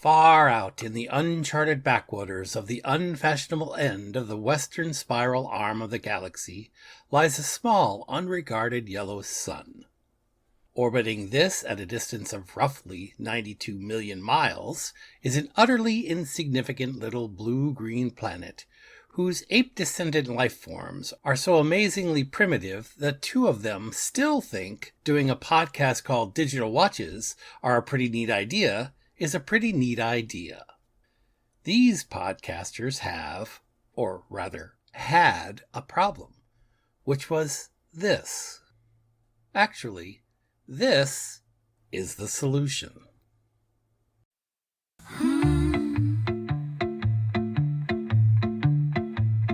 Far out in the uncharted backwaters of the unfashionable end of the western spiral arm of the galaxy lies a small, unregarded yellow sun. Orbiting this at a distance of roughly 92 million miles is an utterly insignificant little blue-green planet whose ape-descended life forms are so amazingly primitive that two of them still think doing a podcast called Digital Watches are a pretty neat idea is a pretty neat idea. These podcasters have, or rather had, a problem, which was this. Actually, this is the solution.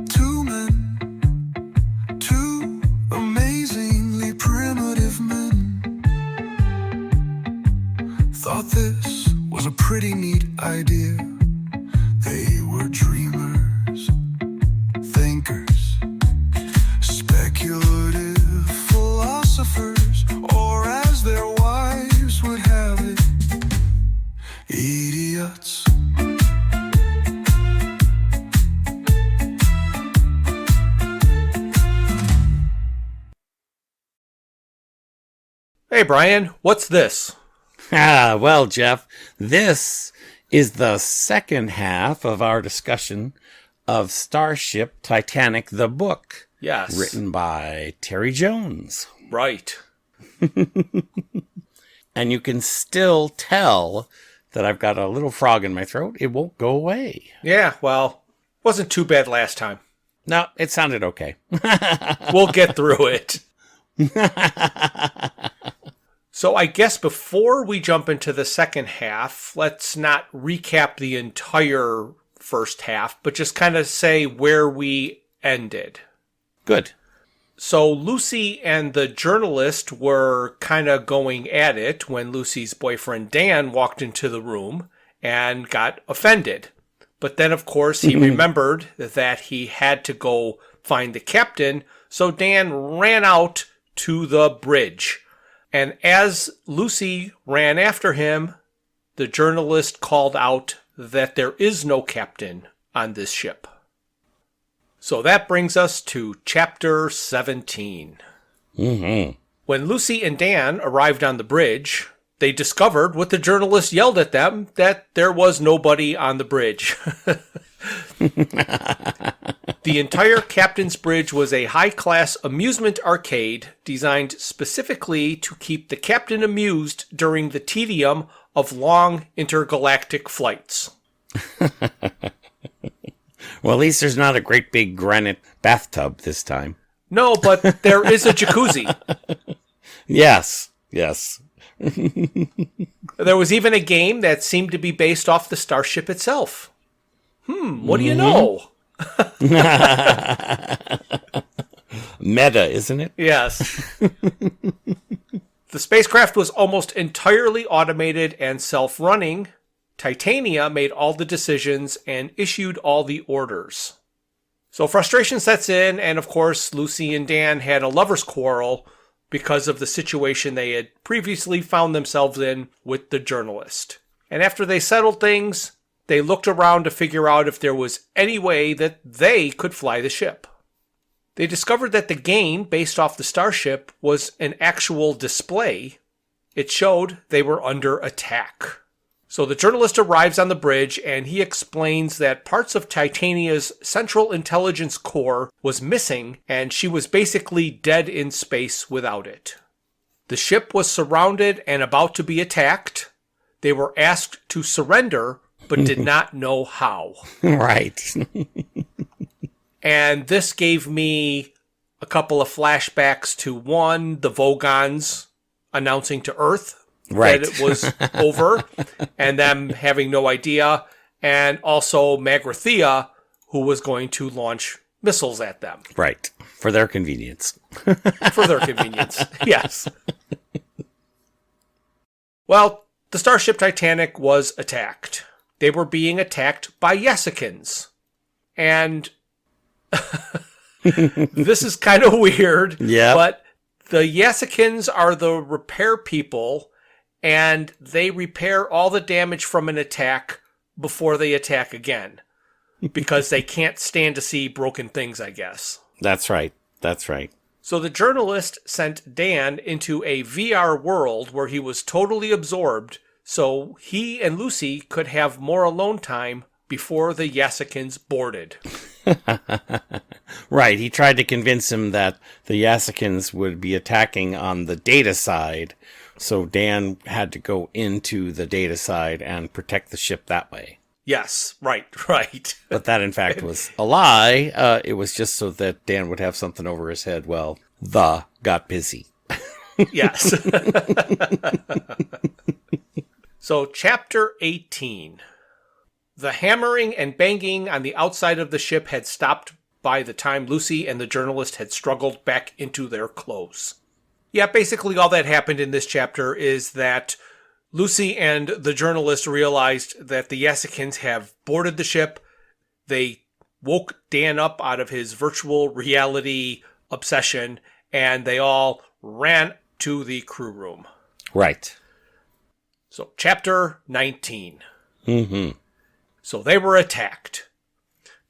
Two men, two amazingly primitive men, thought this was a pretty neat idea. They were dreamers, thinkers, speculative philosophers, or as their wives would have it, idiots. Hey, Bryan, what's this? Well, Jeff, this is the second half of our discussion of Starship Titanic, the book. Yes. Written by Terry Jones. Right. And you can still tell that I've got a little frog in my throat. It won't go away. Yeah, well, wasn't too bad last time. No, it sounded okay. We'll get through it. So I guess before we jump into the second half, let's not recap the entire first half, but just kind of say where we ended. Good. So Lucy and the journalist were kind of going at it when Lucy's boyfriend Dan walked into the room and got offended. But then, of course, he remembered that he had to go find the captain, so Dan ran out to the bridge. And as Lucy ran after him, the journalist called out that there is no captain on this ship. So that brings us to chapter 17. Mm-hmm. When Lucy and Dan arrived on the bridge, they discovered what the journalist yelled at them, that there was nobody on the bridge. The entire Captain's Bridge was a high-class amusement arcade designed specifically to keep the captain amused during the tedium of long intergalactic flights. Well, at least there's not a great big granite bathtub this time. No, but there is a jacuzzi. Yes. There was even a game that seemed to be based off the starship itself. What do you know? Meta, isn't it? Yes. The spacecraft was almost entirely automated and self-running. Titania made all the decisions and issued all the orders. So frustration sets in, and of course, Lucy and Dan had a lover's quarrel because of the situation they had previously found themselves in with the journalist. And after they settled things, they looked around to figure out if there was any way that they could fly the ship. They discovered that the game, based off the starship, was an actual display. It showed they were under attack. So the journalist arrives on the bridge and he explains that parts of Titania's Central Intelligence Core was missing and she was basically dead in space without it. The ship was surrounded and about to be attacked. They were asked to surrender, but did not know how. Right. And this gave me a couple of flashbacks to one, the Vogons announcing to Earth Right. that it was over, and them having no idea, and also Magrathea, who was going to launch missiles at them. Right. For their convenience. For their convenience, yes. Well, the Starship Titanic was attacked. They were being attacked by Yessikans. And this is kind of weird, yeah. But the Yessikans are the repair people, and they repair all the damage from an attack before they attack again. Because they can't stand to see broken things, I guess. That's right. That's right. So the journalist sent Dan into a VR world where he was totally absorbed so he and Lucy could have more alone time before the Yasikins boarded. Right. He tried to convince him that the Yasikins would be attacking on the data side, so Dan had to go into the data side and protect the ship that way. Yes, right. But that, in fact, was a lie. It was just so that Dan would have something over his head while the got busy. Yes. So, Chapter 18. The hammering and banging on the outside of the ship had stopped by the time Lucy and the journalist had struggled back into their clothes. Yeah, basically all that happened in this chapter is that Lucy and the journalist realized that the Yasikins have boarded the ship. They woke Dan up out of his virtual reality obsession, and they all ran to the crew room. Right. So, Chapter 19. Mm-hmm. So they were attacked.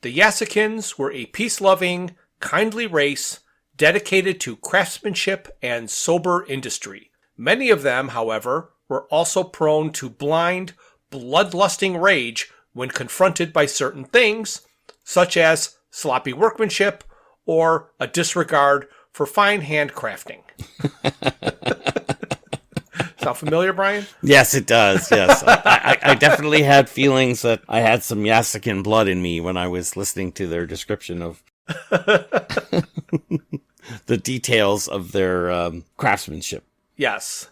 The Yasikins were a peace-loving, kindly race dedicated to craftsmanship and sober industry. Many of them, however, were also prone to blind, bloodlusting rage when confronted by certain things, such as sloppy workmanship or a disregard for fine handcrafting. Sound familiar, Brian? Yes, it does. Yes. I definitely had feelings that I had some Yasikin blood in me when I was listening to their description of the details of their craftsmanship. Yes.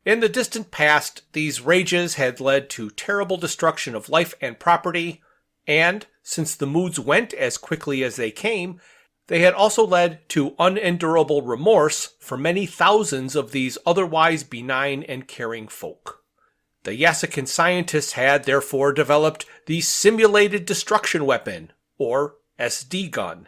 In the distant past, these rages had led to terrible destruction of life and property, and, since the moods went as quickly as they came, they had also led to unendurable remorse for many thousands of these otherwise benign and caring folk. The Yasikin scientists had therefore developed the Simulated Destruction Weapon, or SD gun.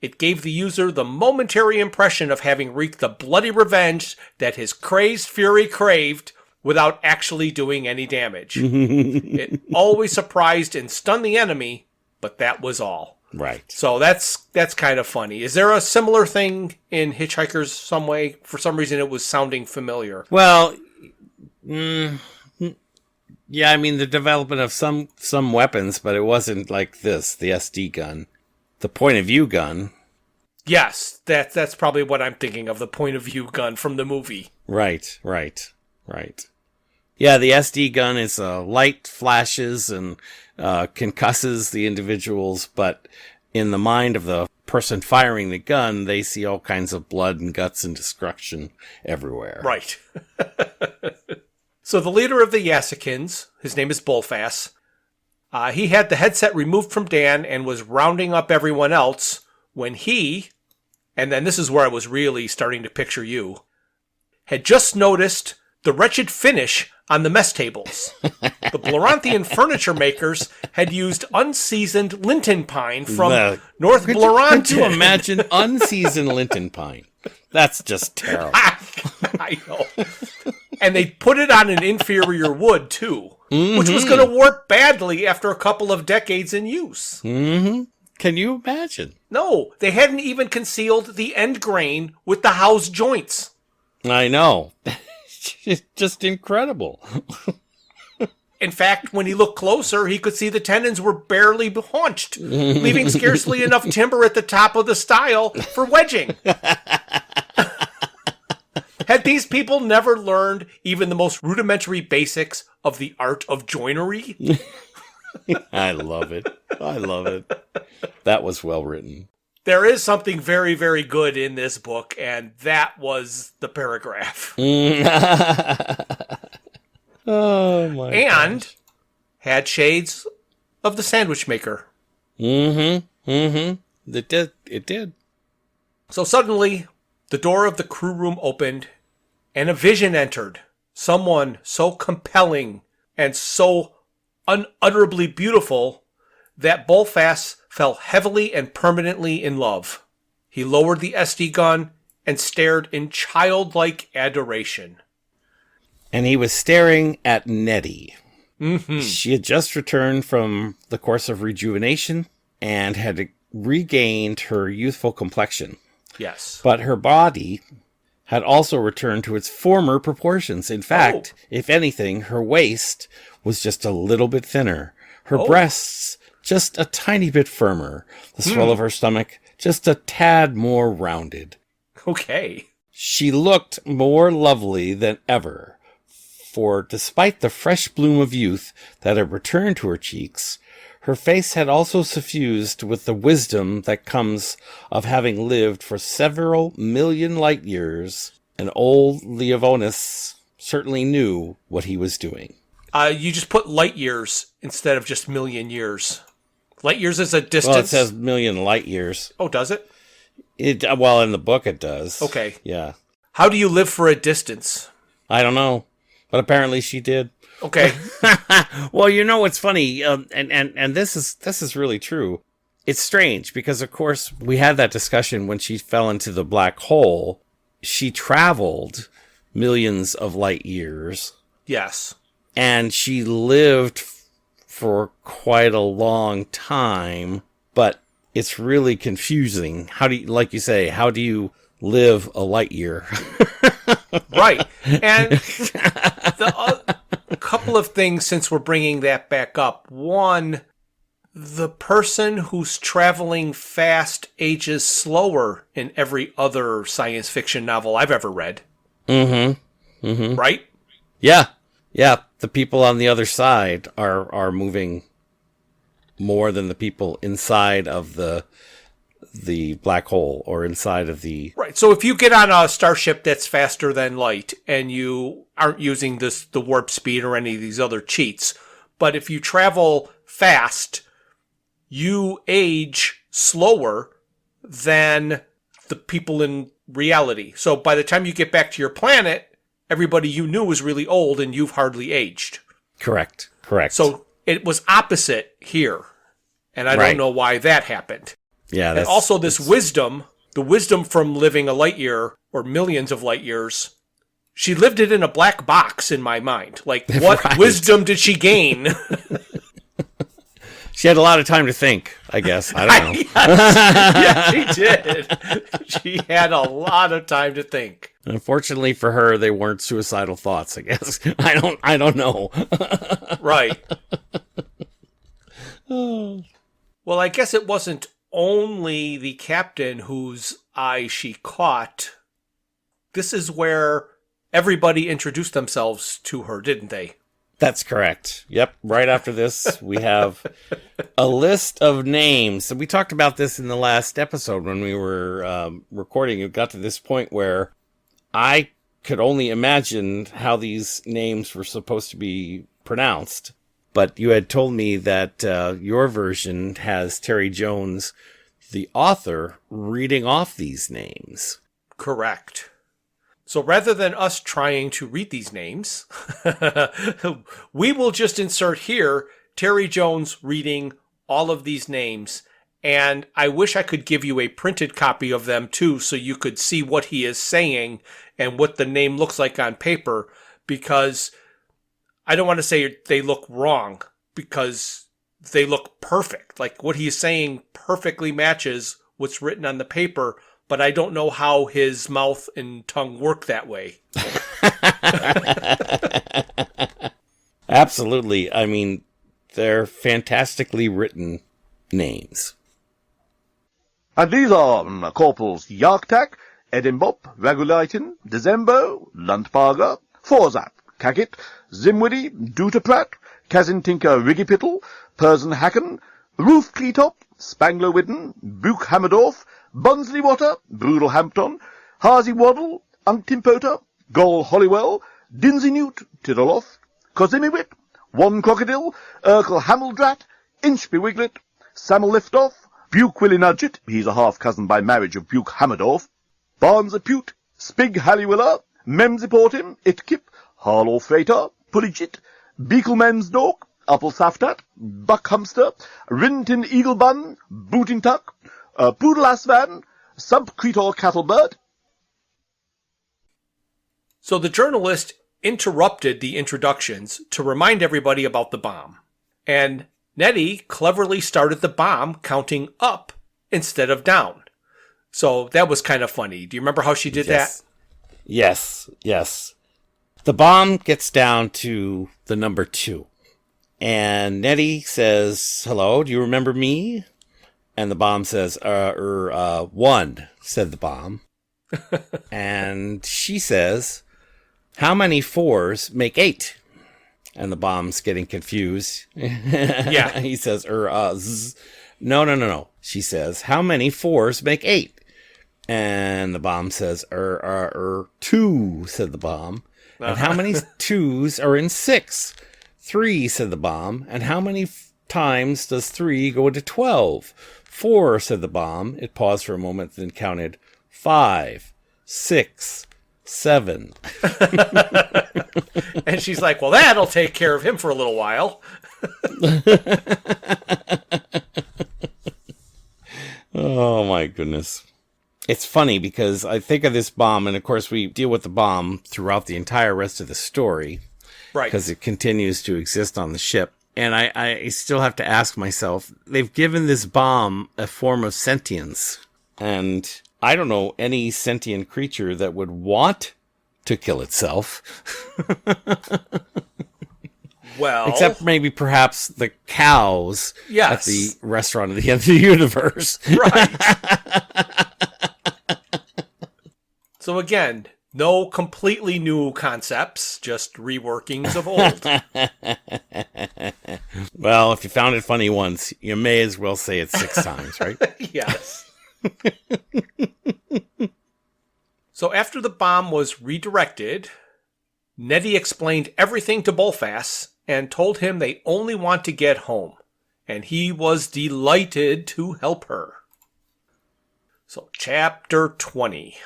It gave the user the momentary impression of having wreaked the bloody revenge that his crazed fury craved without actually doing any damage. It always surprised and stunned the enemy, but that was all. Right. So that's kind of funny. Is there a similar thing in Hitchhikers some way? For some reason it was sounding familiar. Well, yeah, I mean the development of some weapons, but it wasn't like this, the SD gun. The point of view gun. Yes, that's probably what I'm thinking of, the point of view gun from the movie. Right. Yeah, the SD gun is light flashes and concusses the individuals, but in the mind of the person firing the gun, they see all kinds of blood and guts and destruction everywhere. Right. So the leader of the Yasikins, his name is Bullfass, he had the headset removed from Dan and was rounding up everyone else when he, and then this is where I was really starting to picture you, had just noticed the wretched finish on the mess tables. The Bloranthian furniture makers had used unseasoned Linton pine from North Bloranton. Could you imagine unseasoned Linton pine? That's just terrible. I know. And they put it on an inferior wood, too, which was going to warp badly after a couple of decades in use. Mm-hmm. Can you imagine? No, they hadn't even concealed the end grain with the house joints. I know. It's just incredible. In fact, when he looked closer, he could see the tendons were barely haunched, leaving scarcely enough timber at the top of the stile for wedging. Had these people never learned even the most rudimentary basics of the art of joinery? I love it. That was well written. There is something very, very good in this book, and that was the paragraph. Oh, my And gosh. had shades of the sandwich maker. It did. So suddenly, the door of the crew room opened, and a vision entered. Someone so compelling and so unutterably beautiful that Bullfass fell heavily and permanently in love. He lowered the SD gun and stared in childlike adoration. And he was staring at Nettie. Mm-hmm. She had just returned from the course of rejuvenation and had regained her youthful complexion. Yes. But her body had also returned to its former proportions. In fact, if anything, her waist was just a little bit thinner. Her breasts just a tiny bit firmer. The swell of her stomach just a tad more rounded. Okay. She looked more lovely than ever, for despite the fresh bloom of youth that had returned to her cheeks, her face had also suffused with the wisdom that comes of having lived for several million light years, and old Leavonis certainly knew what he was doing. You just put light years instead of just million years. Light years is a distance. Well, it says million light years. Oh, does it? Well, in the book it does. Okay. Yeah. How do you live for a distance? I don't know, but apparently she did. Okay. Well, you know what's funny, and this is really true. It's strange because, of course, we had that discussion when she fell into the black hole. She traveled millions of light years. Yes. And she lived for quite a long time, but it's really confusing. How do you, like you say, how do you live a light year? Right. And a couple of things since we're bringing that back up. One, the person who's traveling fast ages slower in every other science fiction novel I've ever read. Mm-hmm. Mm-hmm. Right? Yeah. Yeah. The people on the other side are moving more than the people inside of the black hole or inside of the... Right. So if you get on a starship that's faster than light and you aren't using the warp speed or any of these other cheats, but if you travel fast, you age slower than the people in reality. So by the time you get back to your planet, everybody you knew was really old and you've hardly aged. Correct. So it was opposite here. And I don't know why that happened. Yeah. And also this wisdom, the wisdom from living a light year or millions of light years, she lived it in a black box in my mind. Like, what wisdom did she gain? She had a lot of time to think, I guess. I don't know. Yes, she did. She had a lot of time to think. Unfortunately for her, they weren't suicidal thoughts, I guess. I don't know. Right. Well, I guess it wasn't only the captain whose eye she caught. This is where everybody introduced themselves to her, didn't they? That's correct. Yep. Right after this, we have a list of names. So we talked about this in the last episode when we were recording. It got to this point where I could only imagine how these names were supposed to be pronounced. But you had told me that your version has Terry Jones, the author, reading off these names. Correct. So rather than us trying to read these names, we will just insert here Terry Jones reading all of these names. And I wish I could give you a printed copy of them too, so you could see what he is saying and what the name looks like on paper, because I don't want to say they look wrong, because they look perfect. Like, what he's saying perfectly matches what's written on the paper, but I don't know how his mouth and tongue work that way. Absolutely. I mean, they're fantastically written names. And these are Corporals Yarktak, Edimbop, Ragulaitin, Dezembo, Luntpaga, Forzap, Kakit, Zimwidi, Dutaprat, Kazintinka Rigipittle, Persian Hacken, Ruth Cleetop, Spangler Widden, Buke Hammerdorf, Bunsley Water, Brudel Hampton, Harsey Waddle, Unktimpota, Gol Hollywell, Dinsey Newt, Tiddleoff, Cosimiwit, One Crocodile, Urkel Hameldrat, Inchby Wiglet, Samuel Liftoff, Buke Willie Nudgett, he's a half-cousin by marriage of Buke Hammerdorf, Barnes Pute, Spig Halliwiller, Memsy Portim, Itkip, Harlaw Freighter, Pulligit, Beakle Mensdork, Apple Saftat, Buck Humster, Rintin Eaglebun, Bootintuck, Poodle Asvan, Sub Cretor Cattlebird. So the journalist interrupted the introductions to remind everybody about the bomb. And Nettie cleverly started the bomb counting up instead of down. So that was kind of funny. Do you remember how she did that? Yes. The bomb gets down to the number 2. And Nettie says, hello, do you remember me? And the bomb says, 1, said the bomb. And she says, how many 4s make 8? And the bomb's getting confused. Yeah. He says, no. She says, how many 4s make 8? And the bomb says, 2, said the bomb. And how many 2s are in 6? 3, said the bomb. And how many times does 3 go into 12? 4, said the bomb. It paused for a moment, then counted 5, 6, 7. And she's like, well, that'll take care of him for a little while. Oh, my goodness. It's funny because I think of this bomb, and of course we deal with the bomb throughout the entire rest of the story. Right. Because it continues to exist on the ship. And I still have to ask myself, they've given this bomb a form of sentience. And I don't know any sentient creature that would want to kill itself. Well, except maybe perhaps the cows at the restaurant at the end of the universe. Right. So again, no completely new concepts, just reworkings of old. Well, if you found it funny once, you may as well say it 6 times, right? Yes. So after the bomb was redirected, Nettie explained everything to Bullfass and told him they only want to get home, and he was delighted to help her. So chapter 20.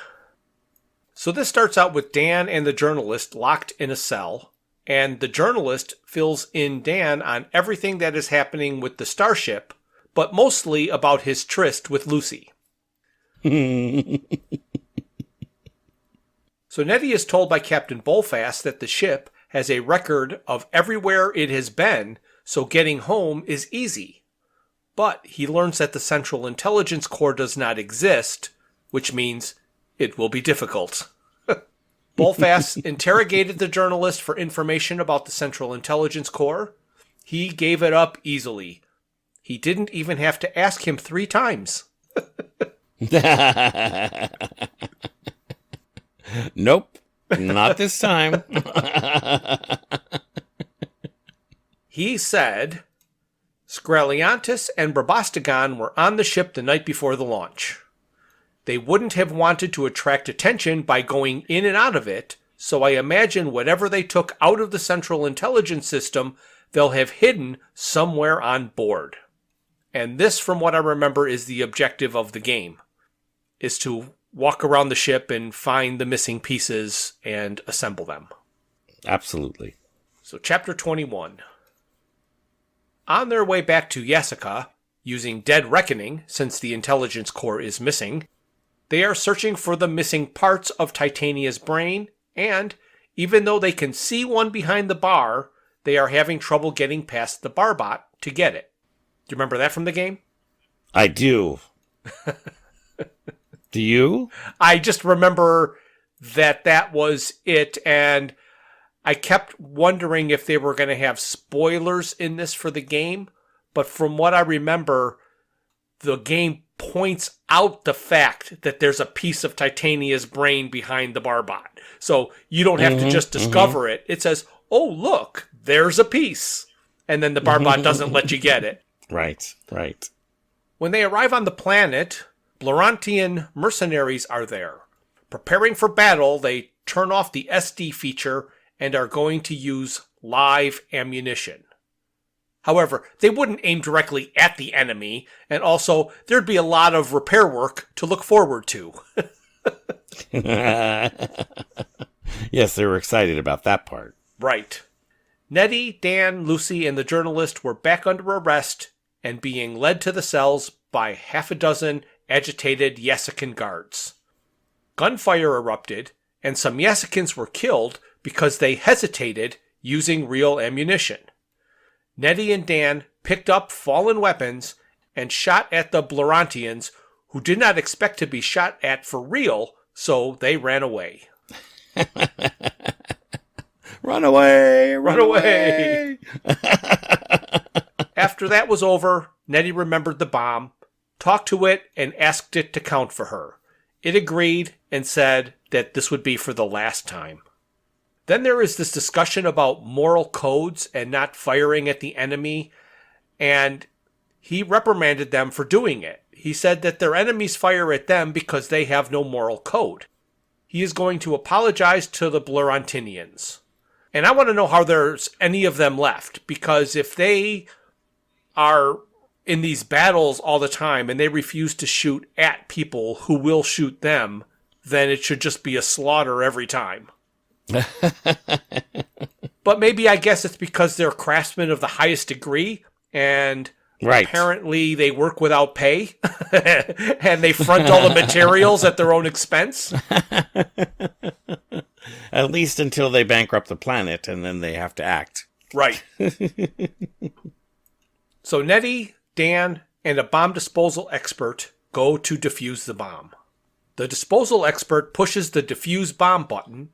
So this starts out with Dan and the journalist locked in a cell, and the journalist fills in Dan on everything that is happening with the starship, but mostly about his tryst with Lucy. So Nettie is told by Captain Bullfass that the ship has a record of everywhere it has been, so getting home is easy. But he learns that the Central Intelligence Corps does not exist, which means it will be difficult. Bullfass interrogated the journalist for information about the Central Intelligence Corps. He gave it up easily. He didn't even have to ask him 3 times. Nope, not this time. He said Scraliantis and Brabastagon were on the ship the night before the launch. They wouldn't have wanted to attract attention by going in and out of it, so I imagine whatever they took out of the Central Intelligence System, they'll have hidden somewhere on board. And this, from what I remember, is the objective of the game, is to walk around the ship and find the missing pieces and assemble them. Absolutely. So chapter 21. On their way back to Yasica, using Dead Reckoning, since the Intelligence Corps is missing, they are searching for the missing parts of Titania's brain, and even though they can see one behind the bar, they are having trouble getting past the barbot to get it. Do you remember that from the game? I do. Do you? I just remember that was it, and I kept wondering if they were going to have spoilers in this for the game, but from what I remember, the game points out the fact that there's a piece of Titania's brain behind the barbot. So you don't have to just discover it. It says, oh, look, there's a piece. And then the barbot doesn't let you get it. Right. When they arrive on the planet, Blorantian mercenaries are there. Preparing for battle, they turn off the SD feature and are going to use live ammunition. However, they wouldn't aim directly at the enemy, and also there'd be a lot of repair work to look forward to. Yes, they were excited about that part. Right. Nettie, Dan, Lucy, and the journalist were back under arrest and being led to the cells by 6 agitated Yasican guards. Gunfire erupted, and some Yasicans were killed, because they hesitated using real ammunition. Nettie and Dan picked up fallen weapons and shot at the Blorantians, who did not expect to be shot at for real, so they ran away. Run away! Run away! After that was over, Nettie remembered the bomb, talked to it, and asked it to count for her. It agreed and said that this would be for the last time. Then there is this discussion about moral codes and not firing at the enemy, and he reprimanded them for doing it. He said that their enemies fire at them because they have no moral code. He is going to apologize to the Blurantinians. And I want to know how there's any of them left, because if they are in these battles all the time and they refuse to shoot at people who will shoot them, then it should just be a slaughter every time. But maybe I guess it's because they're craftsmen of the highest degree, and apparently they work without pay, and they front all the materials at their own expense. At least until they bankrupt the planet, and then they have to act. Right. So Nettie, Dan, and a bomb disposal expert go to defuse the bomb. The disposal expert pushes the defuse bomb button,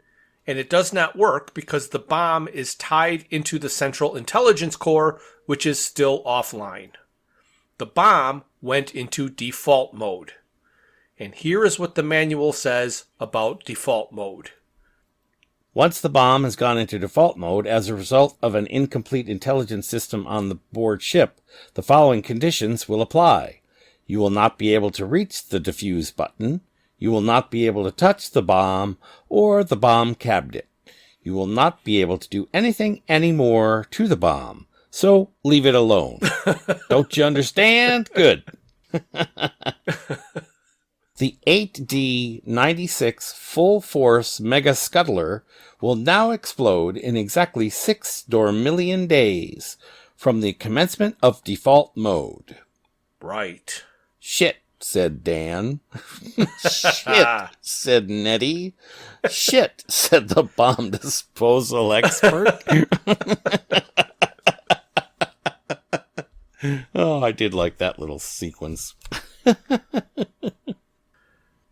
and it does not work because the bomb is tied into the Central Intelligence Core, which is still offline. The bomb went into default mode. And here is what the manual says about default mode. Once the bomb has gone into default mode as a result of an incomplete intelligence system on the board ship, the following conditions will apply. You will not be able to reach the defuse button. You will not be able to touch the bomb or the bomb cabinet. You will not be able to do anything anymore to the bomb. So leave it alone. Don't you understand? Good. The 8D-96 full-force Mega Scuttler will now explode in exactly 6 Dormillion days from the commencement of default mode. Right. Shit, said Dan. Shit, said Nettie. Shit, said the bomb disposal expert. Oh, I did like that little sequence.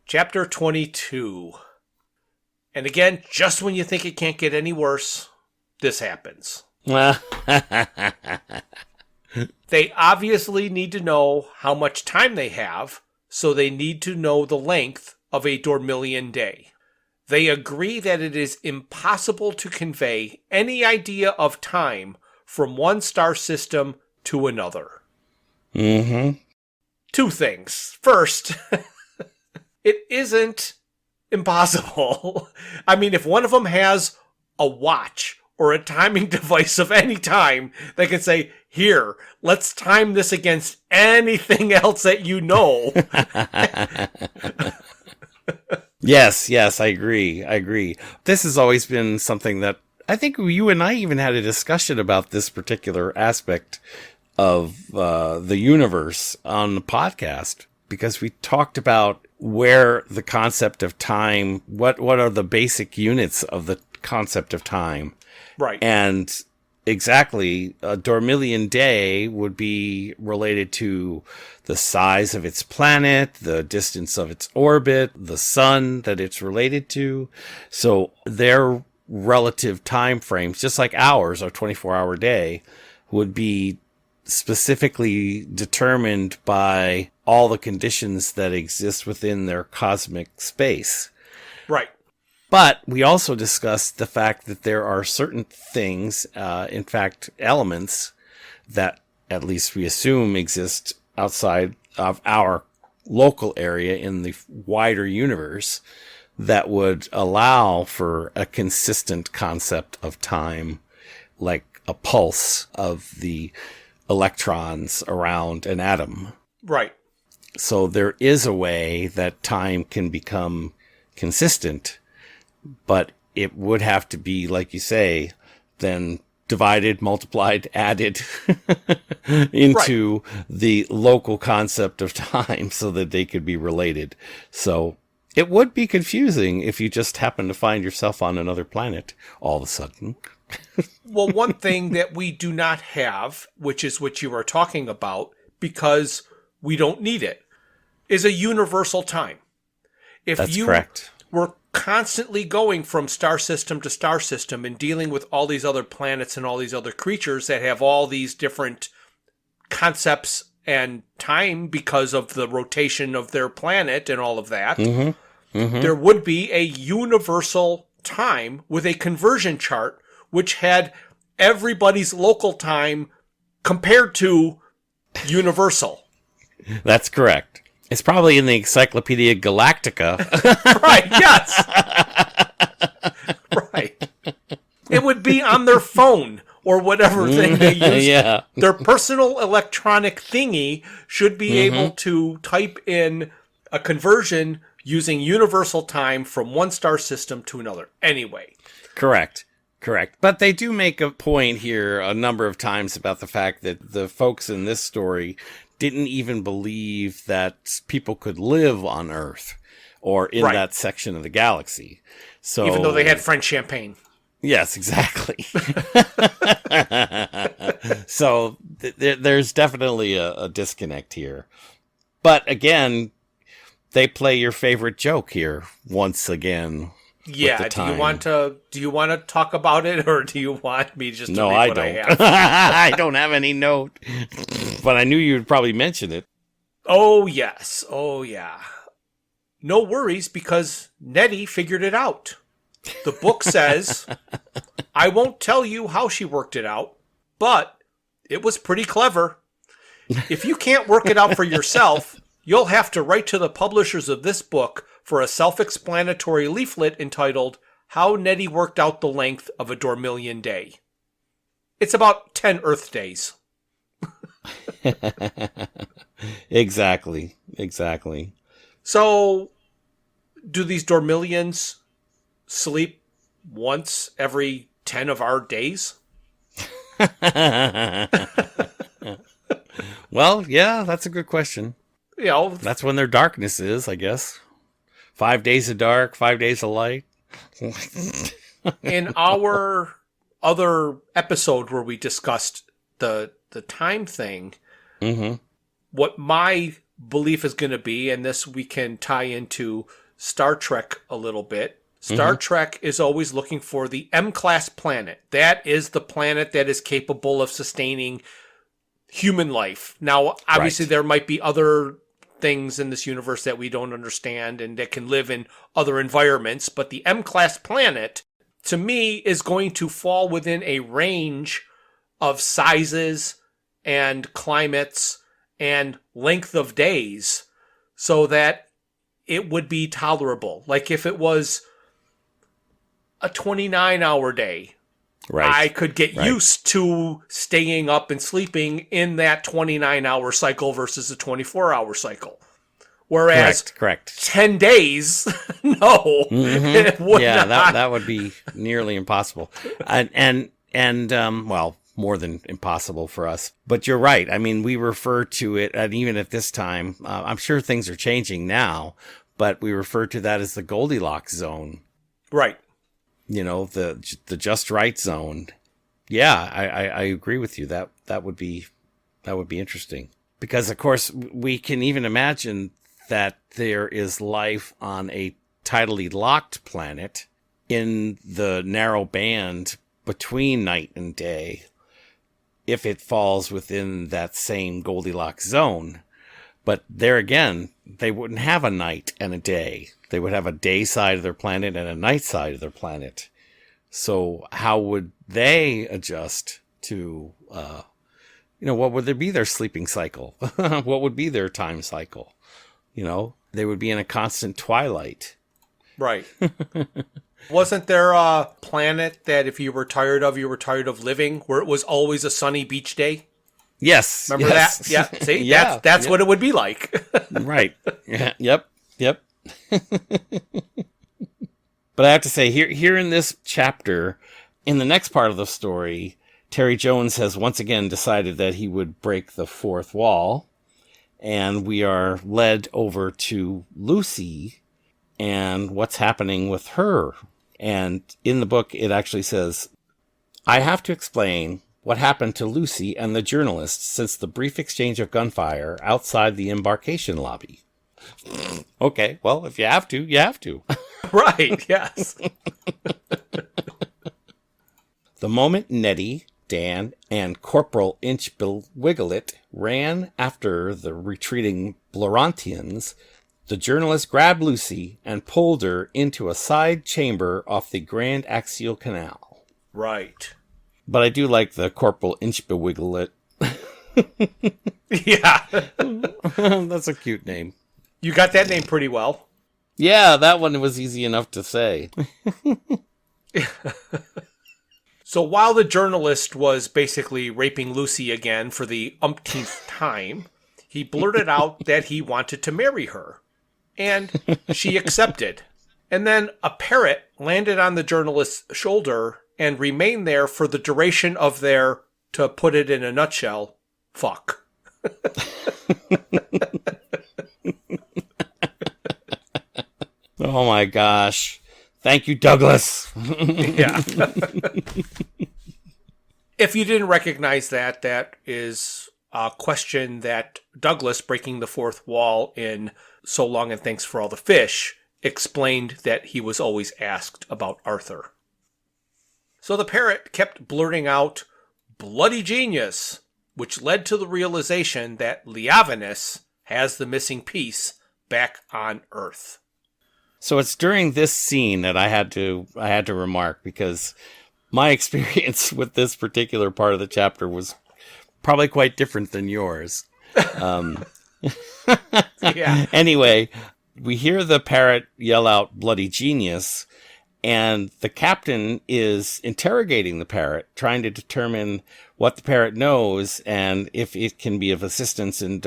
Chapter 22. And again, just when you think it can't get any worse, this happens. They obviously need to know how much time they have, so they need to know the length of a Dormillion day. They agree that it is impossible to convey any idea of time from one star system to another. Mm-hmm. 2 things. First, it isn't impossible. I mean, if one of them has a watch or a timing device of any time, they can say, here, let's time this against anything else that you know. Yes, I agree. This has always been something that I think you and I even had a discussion about this particular aspect of the universe on the podcast, because we talked about where the concept of time, what are the basic units of the concept of time. Right. And exactly, a Dormillion day would be related to the size of its planet, the distance of its orbit, the sun that it's related to. So their relative time frames, just like ours, our 24-hour day, would be specifically determined by all the conditions that exist within their cosmic space. Right. But we also discussed the fact that there are certain things, in fact, elements that at least we assume exist outside of our local area in the wider universe that would allow for a consistent concept of time, like a pulse of the electrons around an atom. Right. So there is a way that time can become consistent, but it would have to be, like you say, then divided, multiplied, added into the local concept of time so that they could be related. So It would be confusing if you just happen to find yourself on another planet all of a sudden. Well, one thing that we do not have, which is what you are talking about, because we don't need it, is a universal time. If That's you correct. were constantly going from star system to star system and dealing with all these other planets and all these other creatures that have all these different concepts and time because of the rotation of their planet and all of that, there would be a universal time with a conversion chart which had everybody's local time compared to universal. That's correct. It's probably in the Encyclopedia Galactica. Right, yes. Right. It would be on their phone or whatever thing they use. Yeah. Their personal electronic thingy should be able to type in a conversion using universal time from one star system to another. Anyway. Correct. But they do make a point here a number of times about the fact that the folks in this story didn't even believe that people could live on Earth or in that section of the galaxy. So, even though they had French champagne. Yes, exactly. So there's definitely a disconnect here. But again, they play your favorite joke here once again. Yeah, do you want to talk about it, or do you want me just to No, read I what don't. I have? I don't have any note, but I knew you would probably mention it. Oh, yes. Oh, yeah. No worries, because Nettie figured it out. The book says, I won't tell you how she worked it out, but it was pretty clever. If you can't work it out for yourself, you'll have to write to the publishers of this book for a self-explanatory leaflet entitled How Nettie Worked Out the Length of a Dormillion Day. It's about 10 Earth days. Exactly. So, do these Dormillions sleep once every 10 of our days? Well, yeah, that's a good question. You know, That's when their darkness is, I guess. 5 days of dark, 5 days of light. in our other episode where we discussed the time thing, what my belief is going to be, and this we can tie into Star Trek a little bit. Star Trek is always looking for the M-class planet. That is the planet that is capable of sustaining human life. Now, obviously, there might be other things in this universe that we don't understand and that can live in other environments, but the M-class planet, to me, is going to fall within a range of sizes and climates and length of days so that it would be tolerable. Like if it was a 29-hour day, I could get used to staying up and sleeping in that 29-hour cycle versus a 24-hour cycle. Whereas Correct. 10 days, no, it would not. that would be nearly impossible. And well, more than impossible for us. But you're right. I mean, we refer to it, and even at this time, I'm sure things are changing now, but we refer to that as the Goldilocks zone. Right. You know, the just right zone. Yeah, I agree with you. That would be interesting. Because, of course, we can even imagine that there is life on a tidally locked planet in the narrow band between night and day if it falls within that same Goldilocks zone. But there again, they wouldn't have a night and a day. They would have a day side of their planet and a night side of their planet. So how would they adjust to, what would there be their sleeping cycle? What would be their time cycle? You know, they would be in a constant twilight. Right. Wasn't there a planet that if you were tired of living, where it was always a sunny beach day? Yes. Remember that? Yeah. See, Yeah, that's what it would be like. Right. Yeah. Yep. But I have to say, here in this chapter, in the next part of the story, Terry Jones has once again decided that he would break the fourth wall, and we are led over to Lucy, and what's happening with her. And in the book, it actually says, I have to explain what happened to Lucy and the journalist since the brief exchange of gunfire outside the embarkation lobby. Okay, well, if you have to, you have to. Right, yes. The moment Nettie, Dan, and Corporal Inchbill Wigglett ran after the retreating Blorantians, the journalist grabbed Lucy and pulled her into a side chamber off the Grand Axial Canal. Right. But I do like the Corporal Inchbill Wigglett. Yeah. That's a cute name. You got that name pretty well. Yeah, that one was easy enough to say. So while the journalist was basically raping Lucy again for the umpteenth time, he blurted out that he wanted to marry her. And she accepted. And then a parrot landed on the journalist's shoulder and remained there for the duration of their, to put it in a nutshell, fuck. Oh my gosh. Thank you, Douglas. Yeah. If you didn't recognize that, that is a question that Douglas, breaking the fourth wall in So Long and Thanks for All the Fish, explained that he was always asked about Arthur. So the parrot kept blurting out, bloody genius, which led to the realization that Leavinus has the missing piece back on Earth. So it's during this scene that I had to remark, because my experience with this particular part of the chapter was probably quite different than yours. Yeah. Anyway, we hear the parrot yell out bloody genius, and the captain is interrogating the parrot, trying to determine what the parrot knows and if it can be of assistance in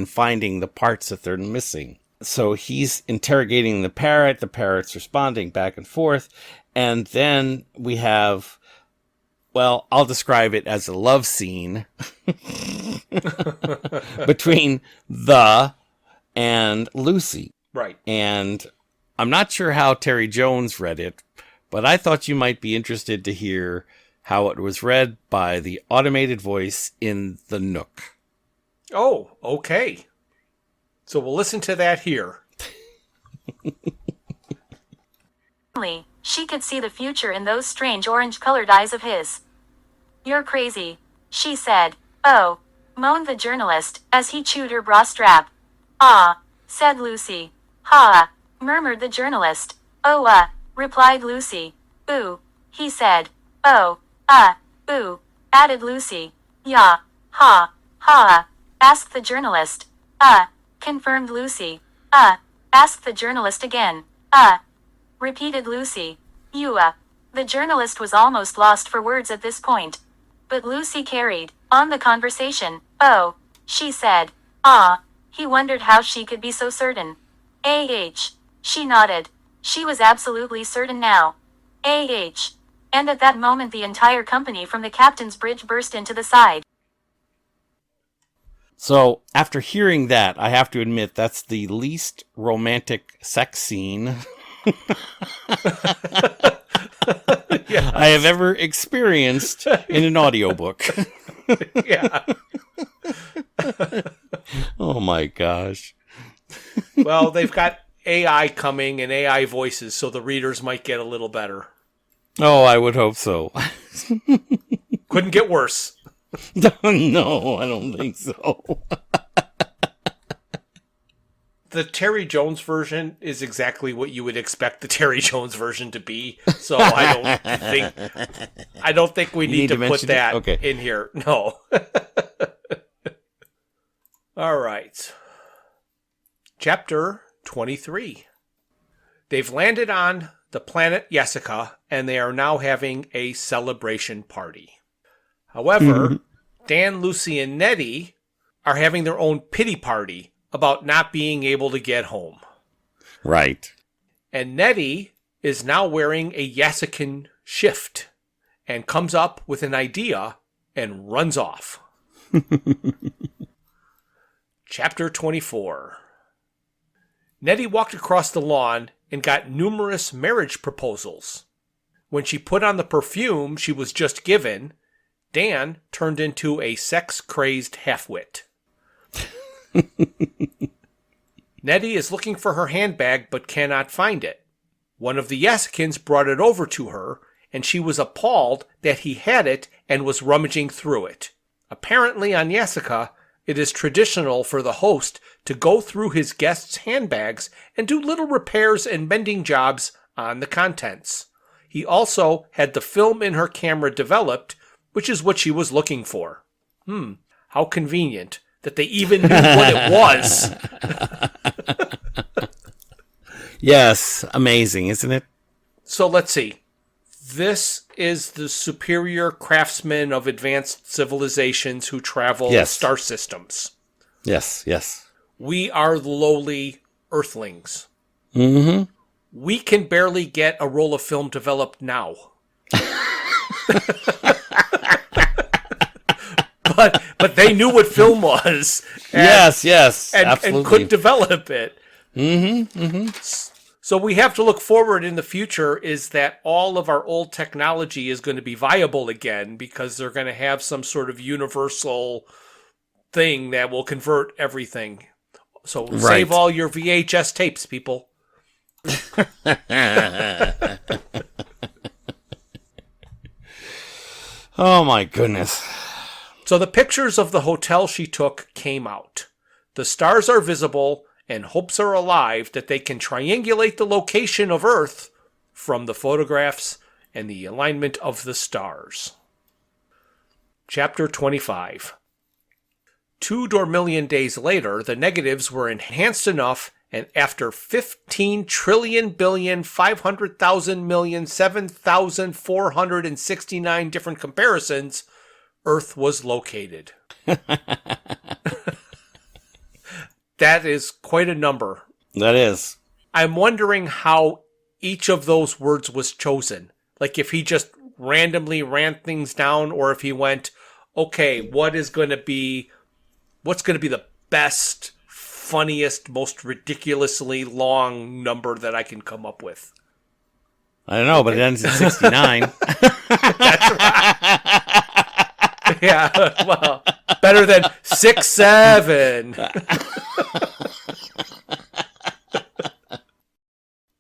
finding the parts that they're missing. So he's interrogating the parrot's responding back and forth, and then we have, well, I'll describe it as a love scene between the and Lucy. Right. And I'm not sure how Terry Jones read it, but I thought you might be interested to hear how it was read by the automated voice in the Nook. Oh, okay. So we'll listen to that here. She could see the future in those strange orange-colored eyes of his. You're crazy, she said. Oh, moaned the journalist, as he chewed her bra strap. Ah, said Lucy. Ha, murmured the journalist. Oh, replied Lucy. Ooh, he said. Oh, ooh, added Lucy. Ya, ha, asked the journalist. Confirmed Lucy. Asked the journalist again. Repeated Lucy. You, The journalist was almost lost for words at this point. But Lucy carried on the conversation. Oh, she said. He wondered how she could be so certain. She nodded. She was absolutely certain now. And at that moment the entire company from the captain's bridge burst into the side. So, after hearing that, I have to admit that's the least romantic sex scene Yeah. I have ever experienced in an audiobook. Yeah. Oh my gosh. Well, they've got AI coming and AI voices, so the readers might get a little better. Oh, I would hope so. Couldn't get worse. No, I don't think so. The Terry Jones version is exactly what you would expect the Terry Jones version to be. So I don't think we need to put that in here. No. All right. Chapter 23. They've landed on the planet Jessica, and they are now having a celebration party. However, Dan, Lucy, and Nettie are having their own pity party about not being able to get home. Right. And Nettie is now wearing a Yassican shift and comes up with an idea and runs off. Chapter 24. Nettie walked across the lawn and got numerous marriage proposals. When she put on the perfume she was just given, Dan turned into a sex-crazed half-wit. Nettie is looking for her handbag but cannot find it. One of the Yasikins brought it over to her, and she was appalled that he had it and was rummaging through it. Apparently on Yasika, it is traditional for the host to go through his guests' handbags and do little repairs and mending jobs on the contents. He also had the film in her camera developed, which is what she was looking for. How convenient that they even knew what it was. Yes, amazing, isn't it? So let's see. This is the superior craftsmen of advanced civilizations who travel star systems. Yes, yes. We are the lowly earthlings. Mm-hmm. We can barely get a roll of film developed now. But they knew what film was. Yes, absolutely. And could develop it. Mm-hmm, mm-hmm. So we have to look forward in the future is that all of our old technology is going to be viable again because they're going to have some sort of universal thing that will convert everything. So save all your VHS tapes, people. Oh my goodness. So the pictures of the hotel she took came out. The stars are visible and hopes are alive that they can triangulate the location of Earth from the photographs and the alignment of the stars. Chapter 25. 2 Dormillion days later, the negatives were enhanced enough, and after 15 trillion billion 500,000 million 7,469 different comparisons, Earth was located. That is quite a number. That is. I'm wondering how each of those words was chosen. Like if he just randomly ran things down or if he went, okay, what's going to be the best, funniest, most ridiculously long number that I can come up with? I don't know, but it ends in 69. That's right. Yeah, well, better than 67.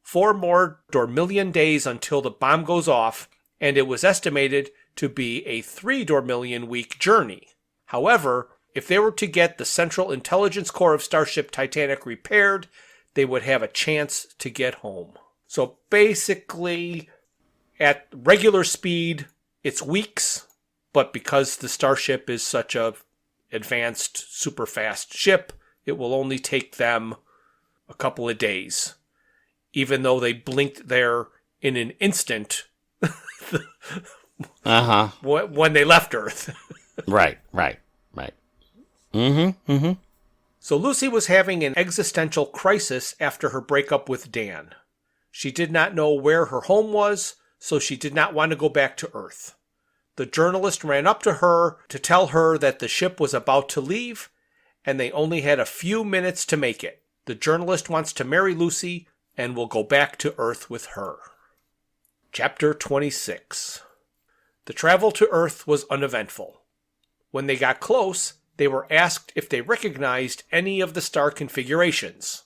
4 more Dormillion days until the bomb goes off, and it was estimated to be a 3 Dormillion week journey. However, if they were to get the Central Intelligence Core of Starship Titanic repaired, they would have a chance to get home. So basically, at regular speed, it's weeks, but because the Starship is such a advanced, super fast ship, it will only take them a couple of days. Even though they blinked there in an instant when they left Earth. Right. Mm-hmm. So Lucy was having an existential crisis after her breakup with Dan. She did not know where her home was, so she did not want to go back to Earth. The journalist ran up to her to tell her that the ship was about to leave, and they only had a few minutes to make it. The journalist wants to marry Lucy and will go back to Earth with her. Chapter 26. The travel to Earth was uneventful. When they got close, they were asked if they recognized any of the star configurations.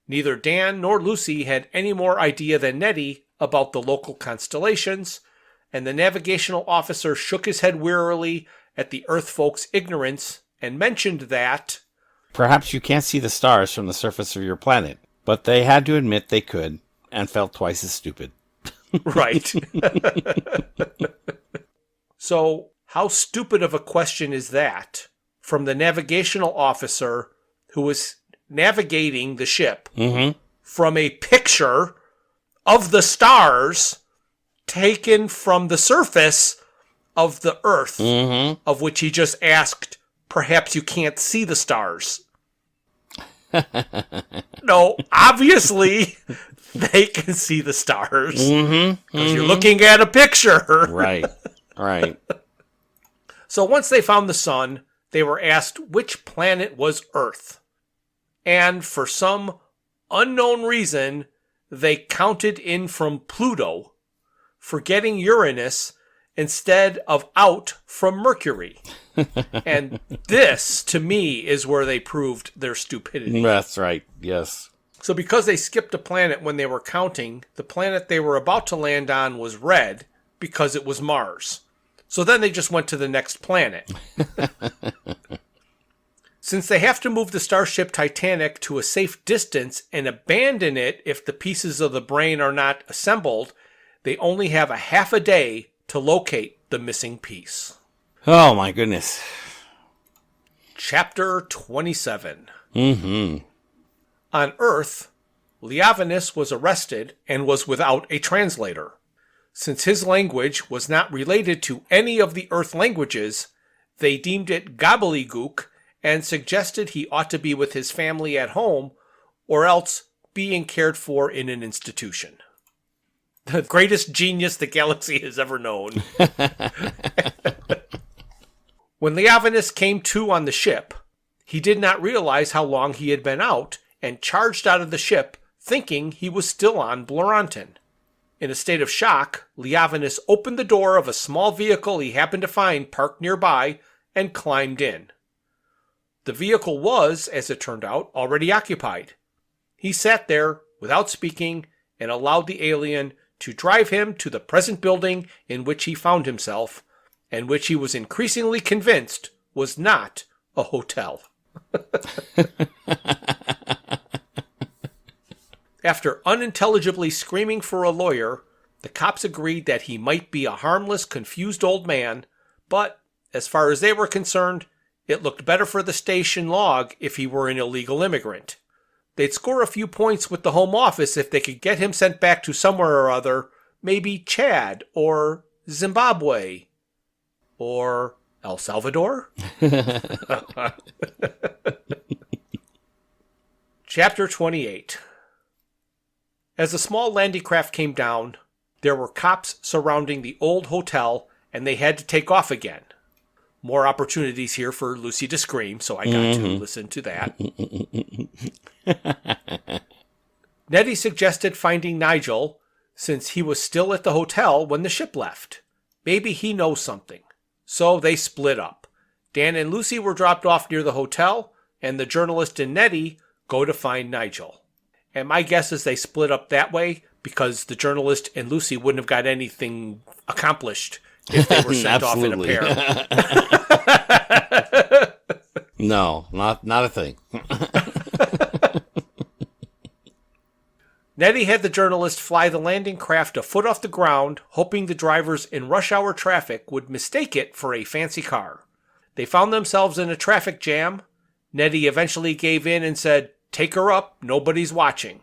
Neither Dan nor Lucy had any more idea than Nettie about the local constellations, and the navigational officer shook his head wearily at the Earth folks' ignorance and mentioned that, "Perhaps you can't see the stars from the surface of your planet," but they had to admit they could, and felt twice as stupid. Right. So, how stupid of a question is that from the navigational officer who was navigating the ship from a picture of the stars taken from the surface of the Earth, of which he just asked, perhaps you can't see the stars. No, obviously they can see the stars because you're looking at a picture. Right. So once they found the sun, they were asked which planet was Earth. And for some unknown reason, they counted in from Pluto, forgetting Uranus instead of out from Mercury. And this, to me, is where they proved their stupidity. That's right, yes. So because they skipped a planet when they were counting, the planet they were about to land on was red because it was Mars. So then they just went to the next planet. Since they have to move the Starship Titanic to a safe distance and abandon it if the pieces of the brain are not assembled, they only have a half a day to locate the missing piece. Oh, my goodness. Chapter 27. Mm-hmm. On Earth, Leavinus was arrested and was without a translator. Since his language was not related to any of the Earth languages, they deemed it gobbledygook and suggested he ought to be with his family at home or else being cared for in an institution. The greatest genius the galaxy has ever known. When Leavinus came to on the ship, he did not realize how long he had been out and charged out of the ship thinking he was still on Bloranton. In a state of shock, Leavinus opened the door of a small vehicle he happened to find parked nearby and climbed in. The vehicle was, as it turned out, already occupied. He sat there without speaking and allowed the alien to drive him to the present building in which he found himself, and which he was increasingly convinced was not a hotel. After unintelligibly screaming for a lawyer, the cops agreed that he might be a harmless, confused old man, but as far as they were concerned, it looked better for the station log if he were an illegal immigrant. They'd score a few points with the Home Office if they could get him sent back to somewhere or other, maybe Chad or Zimbabwe or El Salvador. Chapter 28. As the small landing craft came down, there were cops surrounding the old hotel, and they had to take off again. More opportunities here for Lucy to scream, so I got to listen to that. Nettie suggested finding Nigel, since he was still at the hotel when the ship left. Maybe he knows something. So they split up. Dan and Lucy were dropped off near the hotel, and the journalist and Nettie go to find Nigel. And my guess is they split up that way because the journalist and Lucy wouldn't have got anything accomplished if they were sent off in a pair. No, not a thing. Nettie had the journalist fly the landing craft a foot off the ground, hoping the drivers in rush hour traffic would mistake it for a fancy car. They found themselves in a traffic jam. Nettie eventually gave in and said, "Take her up, nobody's watching."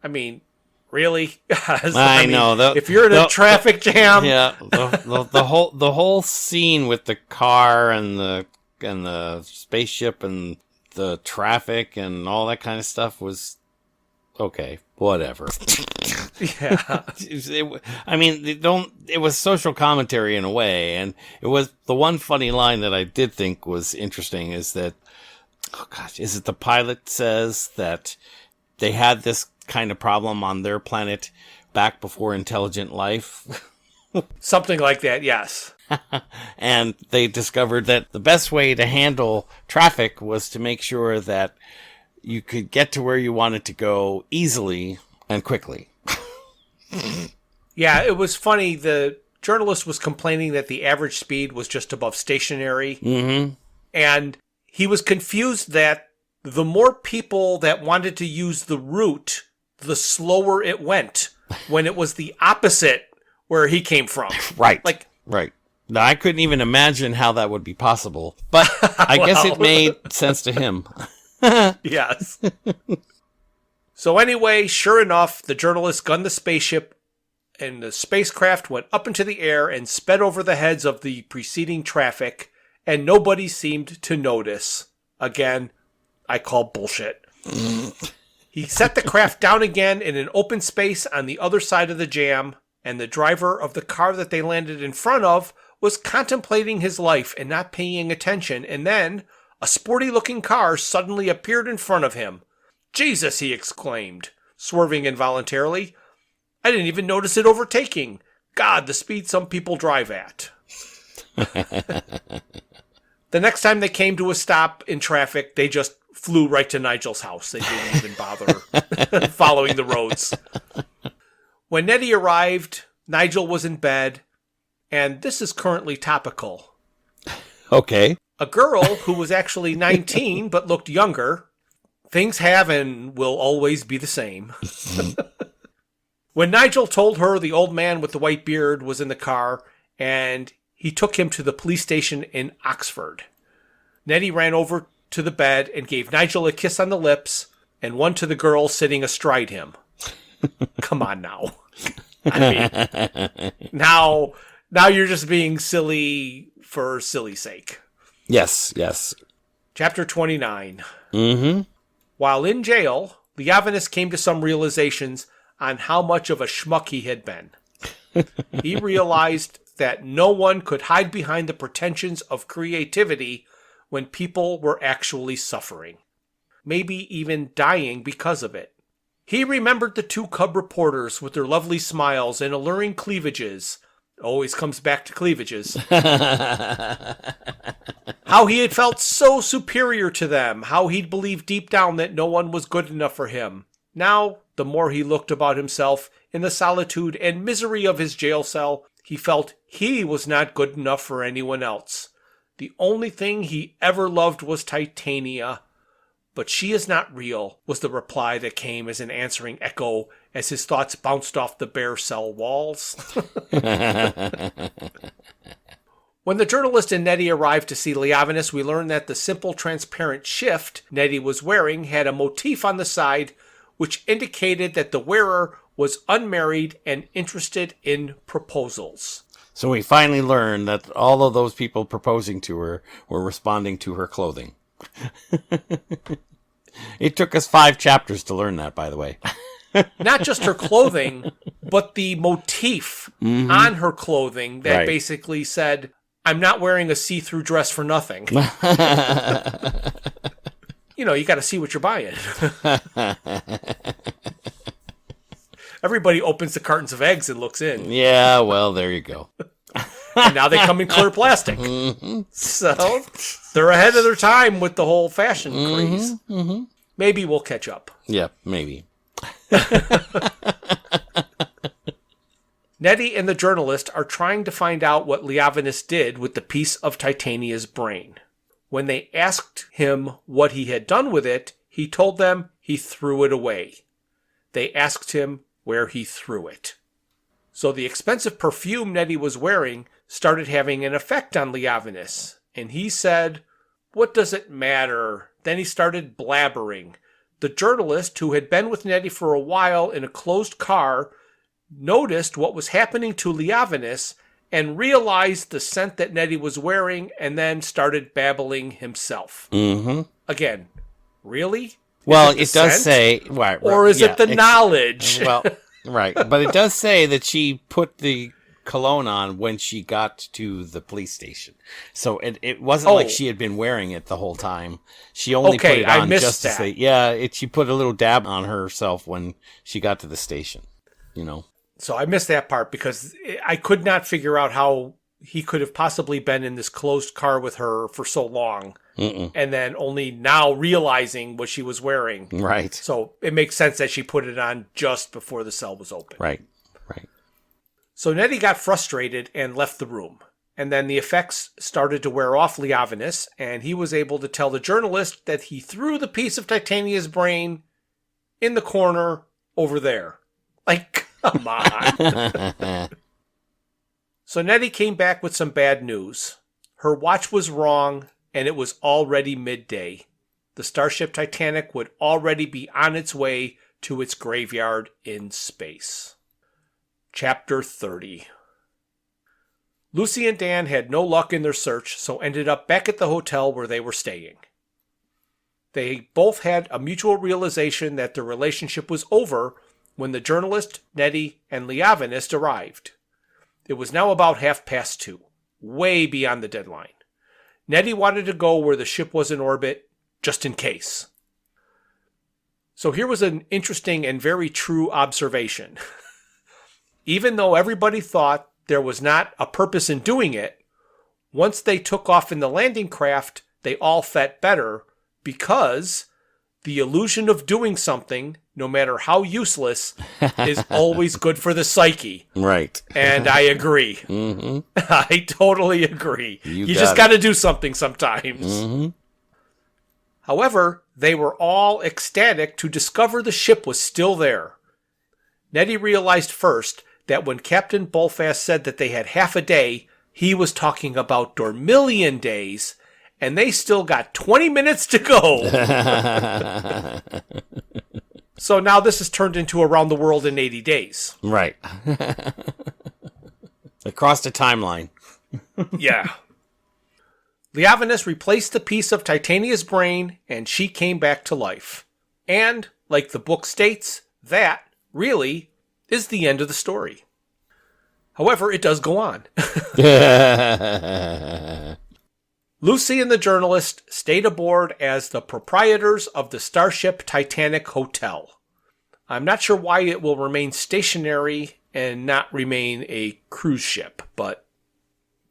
I mean, really? I mean, know. If you're in a traffic jam, yeah, the whole scene with the car and the spaceship and the traffic and all that kind of stuff was okay. Whatever. Yeah. It was social commentary in a way, and it was the one funny line that I did think was interesting is that, oh gosh, is it the pilot says that they had this kind of problem on their planet back before intelligent life? Something like that, yes. And they discovered that the best way to handle traffic was to make sure that you could get to where you wanted to go easily and quickly. Yeah, it was funny. The journalist was complaining that the average speed was just above stationary. Mm-hmm. And he was confused that the more people that wanted to use the route, the slower it went when it was the opposite where he came from. Right. Right. Now, I couldn't even imagine how that would be possible, but I guess it made sense to him. Yes. So anyway, sure enough, the journalist gunned the spaceship, and the spacecraft went up into the air and sped over the heads of the preceding traffic, and nobody seemed to notice. Again, I call bullshit. He set the craft down again in an open space on the other side of the jam, and the driver of the car that they landed in front of was contemplating his life and not paying attention, and then a sporty-looking car suddenly appeared in front of him. "Jesus!" he exclaimed. swerving involuntarily. I didn't even notice it overtaking. God, the speed some people drive at. The next time they came to a stop in traffic, they just flew right to Nigel's house. They didn't even bother following the roads. When Nettie arrived, Nigel was in bed, and this is currently topical. Okay. A girl who was actually 19 but looked younger. Things have and will always be the same. When Nigel told her the old man with the white beard was in the car, and he took him to the police station in Oxford, Nettie ran over to the bed and gave Nigel a kiss on the lips and one to the girl sitting astride him. Come on now. I mean, now you're just being silly for silly sake. Yes, yes. Chapter 29. Mm-hmm. While in jail, Leavinus came to some realizations on how much of a schmuck he had been. He realized that no one could hide behind the pretensions of creativity when people were actually suffering, maybe even dying because of it. He remembered the two cub reporters with their lovely smiles and alluring cleavages. Always comes back to cleavages. How he had felt so superior to them, how he'd believed deep down that no one was good enough for him. Now, the more he looked about himself in the solitude and misery of his jail cell, he felt he was not good enough for anyone else. The only thing he ever loved was Titania. But she is not real, was the reply that came as an answering echo as his thoughts bounced off the bare cell walls. When the journalist and Nettie arrived to see Leavinus, we learned that the simple transparent shift Nettie was wearing had a motif on the side which indicated that the wearer was unmarried and interested in proposals. So we finally learned that all of those people proposing to her were responding to her clothing. It took us 5 chapters to learn that, by the way. Not just her clothing, but the motif on her clothing that basically said, I'm not wearing a see-through dress for nothing. You know, you got to see what you're buying. Everybody opens the cartons of eggs and looks in. Yeah, well, there you go. And now they come in clear plastic. So they're ahead of their time with the whole fashion craze. Maybe we'll catch up. Yeah, maybe. Nettie and the journalist are trying to find out what Leavinus did with the piece of Titania's brain. When they asked him what he had done with it, he told them he threw it away. They asked him where he threw it. So the expensive perfume Nettie was wearing started having an effect on Leavinus, and he said, "What does it matter?" Then he started blabbering. The journalist, who had been with Nettie for a while in a closed car, noticed what was happening to Leavinus and realized the scent that Nettie was wearing and then started babbling himself. Again, really? Well, it does say... Right, or is it the knowledge? Well, right. But it does say that she put the cologne on when she got to the police station. So it wasn't like she had been wearing it the whole time. She only put it on just to say... Yeah, she put a little dab on herself when she got to the station, you know. So I missed that part because I could not figure out how he could have possibly been in this closed car with her for so long. And then only now realizing what she was wearing. Right. So it makes sense that she put it on just before the cell was open. Right. So Nettie got frustrated and left the room. And then the effects started to wear off Leavinus, and he was able to tell the journalist that he threw the piece of Titania's brain in the corner over there. Like, come on. So Nettie came back with some bad news. Her watch was wrong, and it was already midday. The Starship Titanic would already be on its way to its graveyard in space. Chapter 30. Lucy and Dan had no luck in their search, so ended up back at the hotel where they were staying. They both had a mutual realization that their relationship was over when the journalist, Nettie, and Leavinus arrived. It was now about 2:30, way beyond the deadline. Nettie wanted to go where the ship was in orbit, just in case. So here was an interesting and very true observation. Even though everybody thought there was not a purpose in doing it, once they took off in the landing craft, they all felt better because the illusion of doing something, no matter how useless, is always good for the psyche. Right. And I agree. Mm-hmm. I totally agree. You just got to do something sometimes. Mm-hmm. However, they were all ecstatic to discover the ship was still there. Nettie realized first that when Captain Bullfast said that they had half a day, he was talking about Dormillion days, and they still got 20 minutes to go. So now this has turned into Around the World in 80 Days. Right. Across the timeline. Yeah. Leavinus replaced the piece of Titania's brain, and she came back to life. And, like the book states, that, really, is the end of the story. However, it does go on. Lucy and the journalist stayed aboard as the proprietors of the Starship Titanic Hotel. I'm not sure why it will remain stationary and not remain a cruise ship, but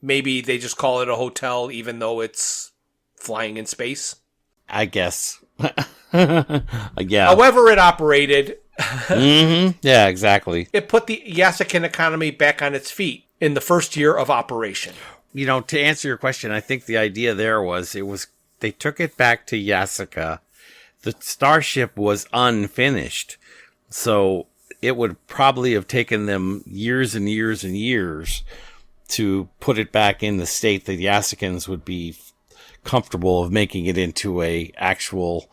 maybe they just call it a hotel even though it's flying in space. I guess. Yeah. However it operated, Mm-hmm. Yeah, exactly. it put the Yasakan economy back on its feet in the first year of operation. You know, to answer your question, I think the idea there was they took it back to Yasaka. The Starship was unfinished. So it would probably have taken them years and years and years to put it back in the state that Yasakans would be comfortable of making it into a actual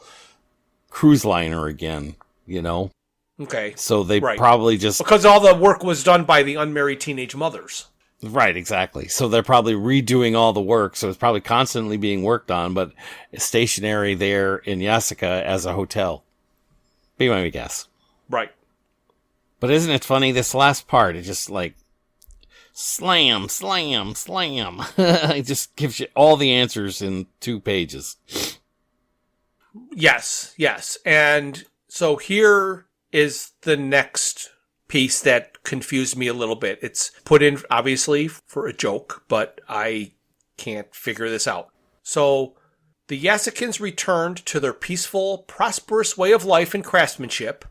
cruise liner again, you know? Okay. So they Right. probably just... Because all the work was done by the unmarried teenage mothers. Right, exactly. So they're probably redoing all the work. So it's probably constantly being worked on, but stationary there in Yasaka as a hotel. Be my guess. Right. But isn't it funny? This last part, it just like slam, slam, slam. It just gives you all the answers in 2 pages. Yes, yes. And so here is the next piece that confused me a little bit. It's put in, obviously, for a joke, but I can't figure this out. So the Yasakans returned to their peaceful, prosperous way of life and craftsmanship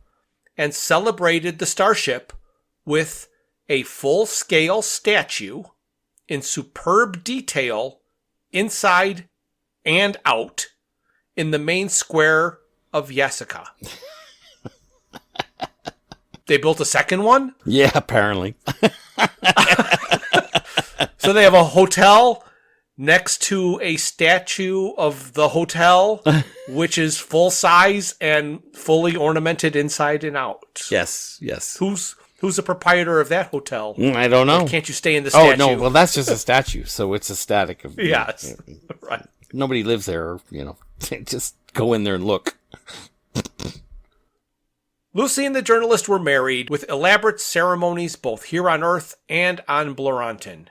and celebrated the Starship with a full-scale statue in superb detail inside and out in the main square of Yasaka. They built a second one? Yeah, apparently. So they have a hotel next to a statue of the hotel, which is full size and fully ornamented inside and out. Yes, yes. Who's the proprietor of that hotel? I don't know. Or can't you stay in the statue? Oh, no. Well, that's just a statue. So it's a static. Of, Yes. Right. Nobody lives there, you know. Just go in there and look. Lucy and the journalist were married with elaborate ceremonies both here on Earth and on Bloranton.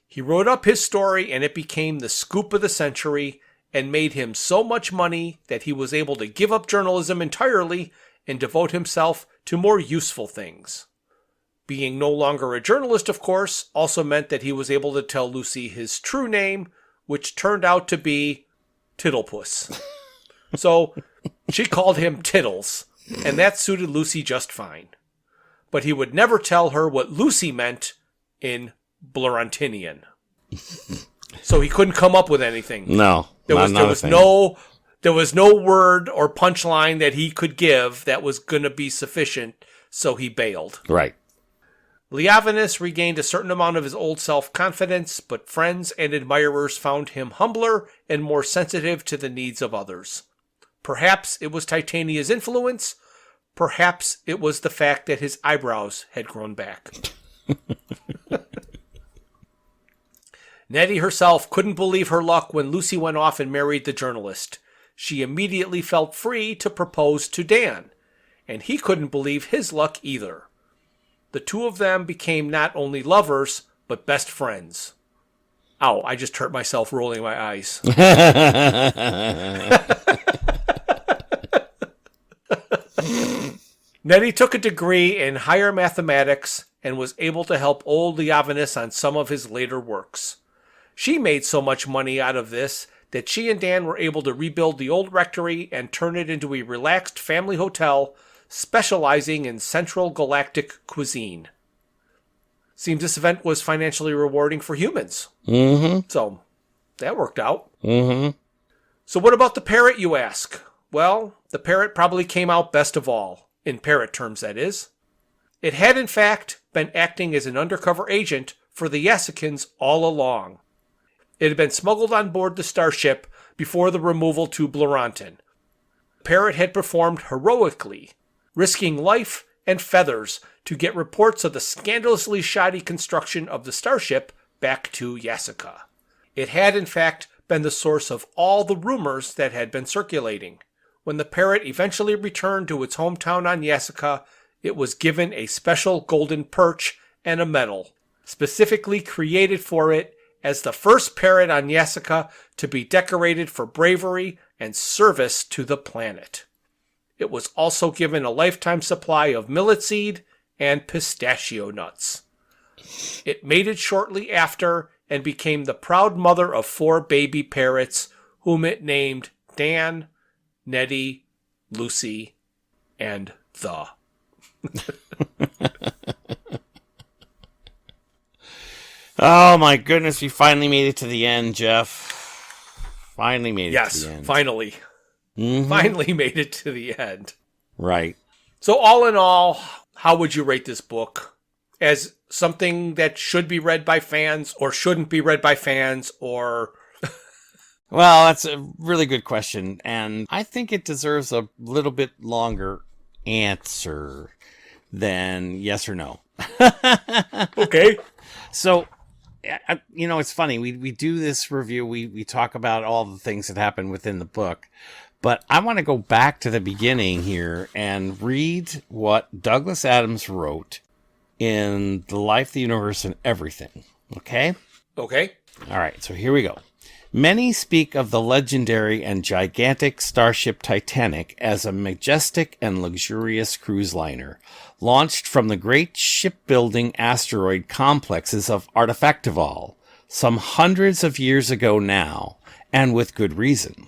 He wrote up his story and it became the scoop of the century and made him so much money that he was able to give up journalism entirely and devote himself to more useful things. Being no longer a journalist, of course, also meant that he was able to tell Lucy his true name, which turned out to be Tittlepuss. So she called him Tittles, and that suited Lucy just fine. But he would never tell her what Lucy meant in Blorantinian. So he couldn't come up with anything. No. There was no word or punchline that he could give that was going to be sufficient, so he bailed. Right. Leavinus regained a certain amount of his old self-confidence, but friends and admirers found him humbler and more sensitive to the needs of others. Perhaps it was Titania's influence. Perhaps it was the fact that his eyebrows had grown back. Nettie herself couldn't believe her luck when Lucy went off and married the journalist. She immediately felt free to propose to Dan, and he couldn't believe his luck either. The two of them became not only lovers, but best friends. Ow, I just hurt myself rolling my eyes. Nettie took a degree in higher mathematics and was able to help old Leavinus on some of his later works. She made so much money out of this that she and Dan were able to rebuild the old rectory and turn it into a relaxed family hotel specializing in Central Galactic cuisine. Seems this event was financially rewarding for humans. Mm-hmm. So, that worked out. Mm-hmm. So what about the parrot, you ask? Well, the parrot probably came out best of all. In parrot terms, that is. It had, in fact, been acting as an undercover agent for the Yasekins all along. It had been smuggled on board the starship before the removal to Bloranton. Parrot had performed heroically, risking life and feathers to get reports of the scandalously shoddy construction of the starship back to Yasika. It had, in fact, been the source of all the rumors that had been circulating. When the parrot eventually returned to its hometown on Yasika, it was given a special golden perch and a medal, specifically created for it as the first parrot on Yasika to be decorated for bravery and service to the planet. It was also given a lifetime supply of millet seed and pistachio nuts. It mated shortly after and became the proud mother of 4 baby parrots, whom it named Dan, Nettie, Lucy, and the. Oh my goodness, we finally made it to the end, Jeff. Finally made it to the end. Yes, finally. Mm-hmm. Finally made it to the end. Right. So all in all, how would you rate this book? As something that should be read by fans or shouldn't be read by fans or... Well, that's a really good question, and I think it deserves a little bit longer answer than yes or no. Okay. So, it's funny. We do this review. We talk about all the things that happen within the book, but I want to go back to the beginning here and read what Douglas Adams wrote in The Life, the Universe, and Everything. Okay? Okay. All right, so here we go. Many speak of the legendary and gigantic Starship Titanic as a majestic and luxurious cruise liner, launched from the great shipbuilding asteroid complexes of Artifactival, some hundreds of years ago now, and with good reason.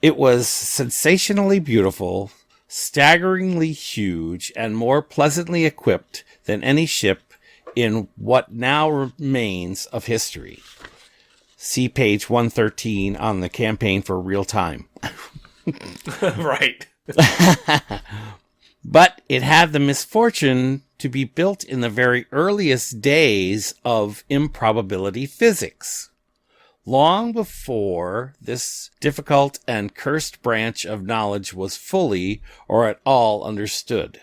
It was sensationally beautiful, staggeringly huge, and more pleasantly equipped than any ship in what now remains of history. See page 113 on the campaign for real time. Right. But it had the misfortune to be built in the very earliest days of improbability physics, long before this difficult and cursed branch of knowledge was fully or at all understood.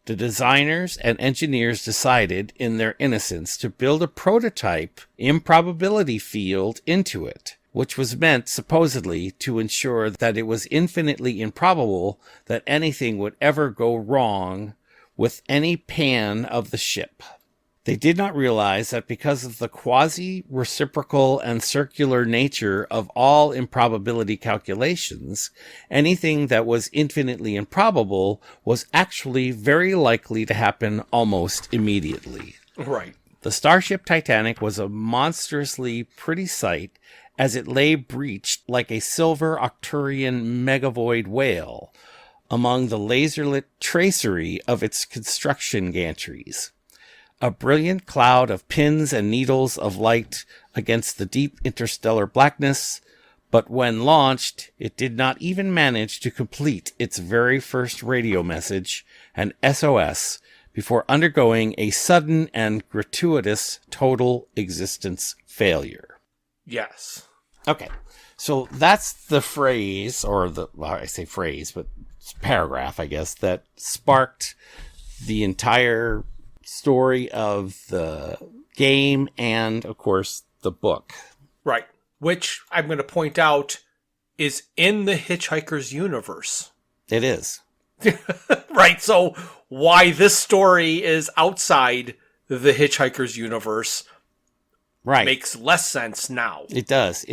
The designers and engineers decided, in their innocence, to build a prototype improbability field into it, which was meant, supposedly, to ensure that it was infinitely improbable that anything would ever go wrong with any pan of the ship. They did not realize that because of the quasi-reciprocal and circular nature of all improbability calculations, anything that was infinitely improbable was actually very likely to happen almost immediately. Right. The Starship Titanic was a monstrously pretty sight as it lay breached like a silver Arcturian megavoid whale among the laser-lit tracery of its construction gantries. A brilliant cloud of pins and needles of light against the deep interstellar blackness, but when launched, it did not even manage to complete its very first radio message, an SOS, before undergoing a sudden and gratuitous total existence failure. Yes. Okay, so that's the phrase, I say phrase, but it's paragraph, I guess, that sparked the entire story of the game and, of course, the book. Right. Which, I'm going to point out, is in the Hitchhiker's universe. It is. Right, so why this story is outside the Hitchhiker's universe makes less sense now. It does.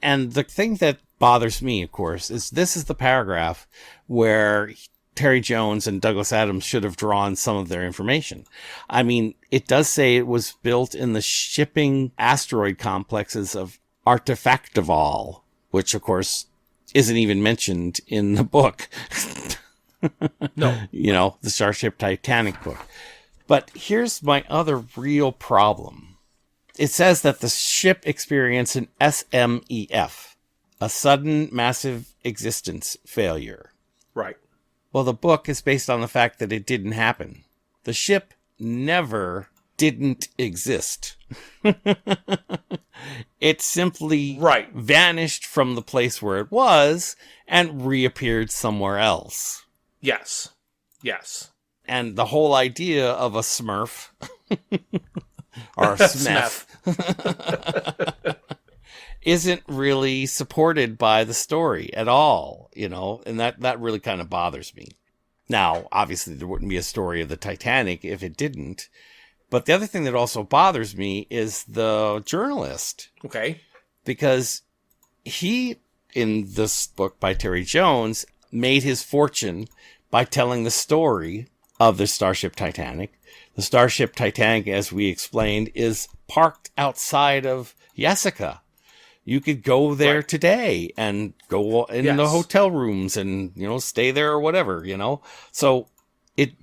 And the thing that bothers me, of course, is this is the paragraph where Terry Jones and Douglas Adams should have drawn some of their information. I mean, it does say it was built in the shipping asteroid complexes of Artefactival, which, of course, isn't even mentioned in the book. No. You know, the Starship Titanic book. But here's my other real problem. It says that the ship experienced an SMEF, a sudden massive existence failure. Right. Well, the book is based on the fact that it didn't happen. The ship never didn't exist. It simply vanished from the place where it was and reappeared somewhere else. Yes. Yes. And the whole idea of a Smurf or a Smeth isn't really supported by the story at all, you know, and that really kind of bothers me. Now, obviously, there wouldn't be a story of the Titanic if it didn't. But the other thing that also bothers me is the journalist. Okay. Because he, in this book by Terry Jones, made his fortune by telling the story of the Starship Titanic. The Starship Titanic, as we explained, is parked outside of Jessica. You could go there today and go in the hotel rooms and, you know, stay there or whatever, you know. So it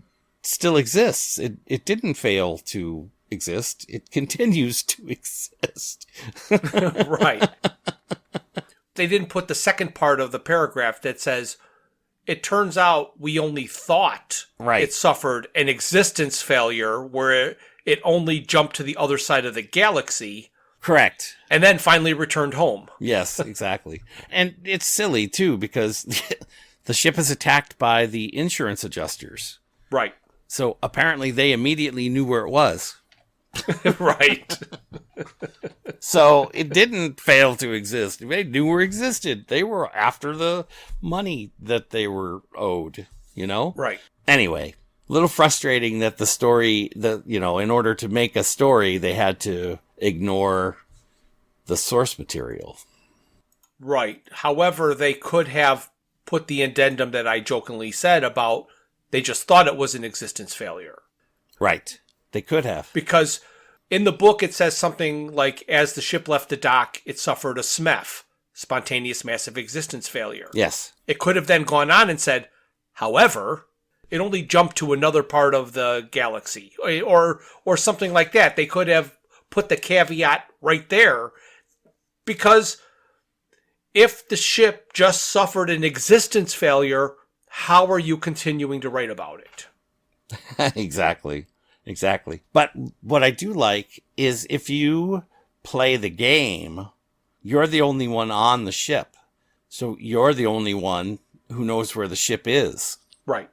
still exists. It didn't fail to exist. It continues to exist. Right. They didn't put the second part of the paragraph that says, it turns out we only thought it suffered an existence failure where it only jumped to the other side of the galaxy. Correct. And then finally returned home. Yes, exactly. And it's silly, too, because the ship is attacked by the insurance adjusters. Right. So apparently they immediately knew where it was. Right. So it didn't fail to exist. They knew where it existed. They were after the money that they were owed, you know? Right. Anyway, a little frustrating that the story, you know, in order to make a story, they had to ignore the source material. Right. However, they could have put the addendum that I jokingly said about they just thought it was an existence failure. Right. They could have. Because in the book, it says something like, as the ship left the dock, it suffered a SMEF, spontaneous massive existence failure. Yes. It could have then gone on and said, however, it only jumped to another part of the galaxy or something like that. They could have put the caveat right there, because if the ship just suffered an existence failure, how are you continuing to write about it? Exactly. But what I do like is if you play the game, you're the only one on the ship. So you're the only one who knows where the ship is. Right.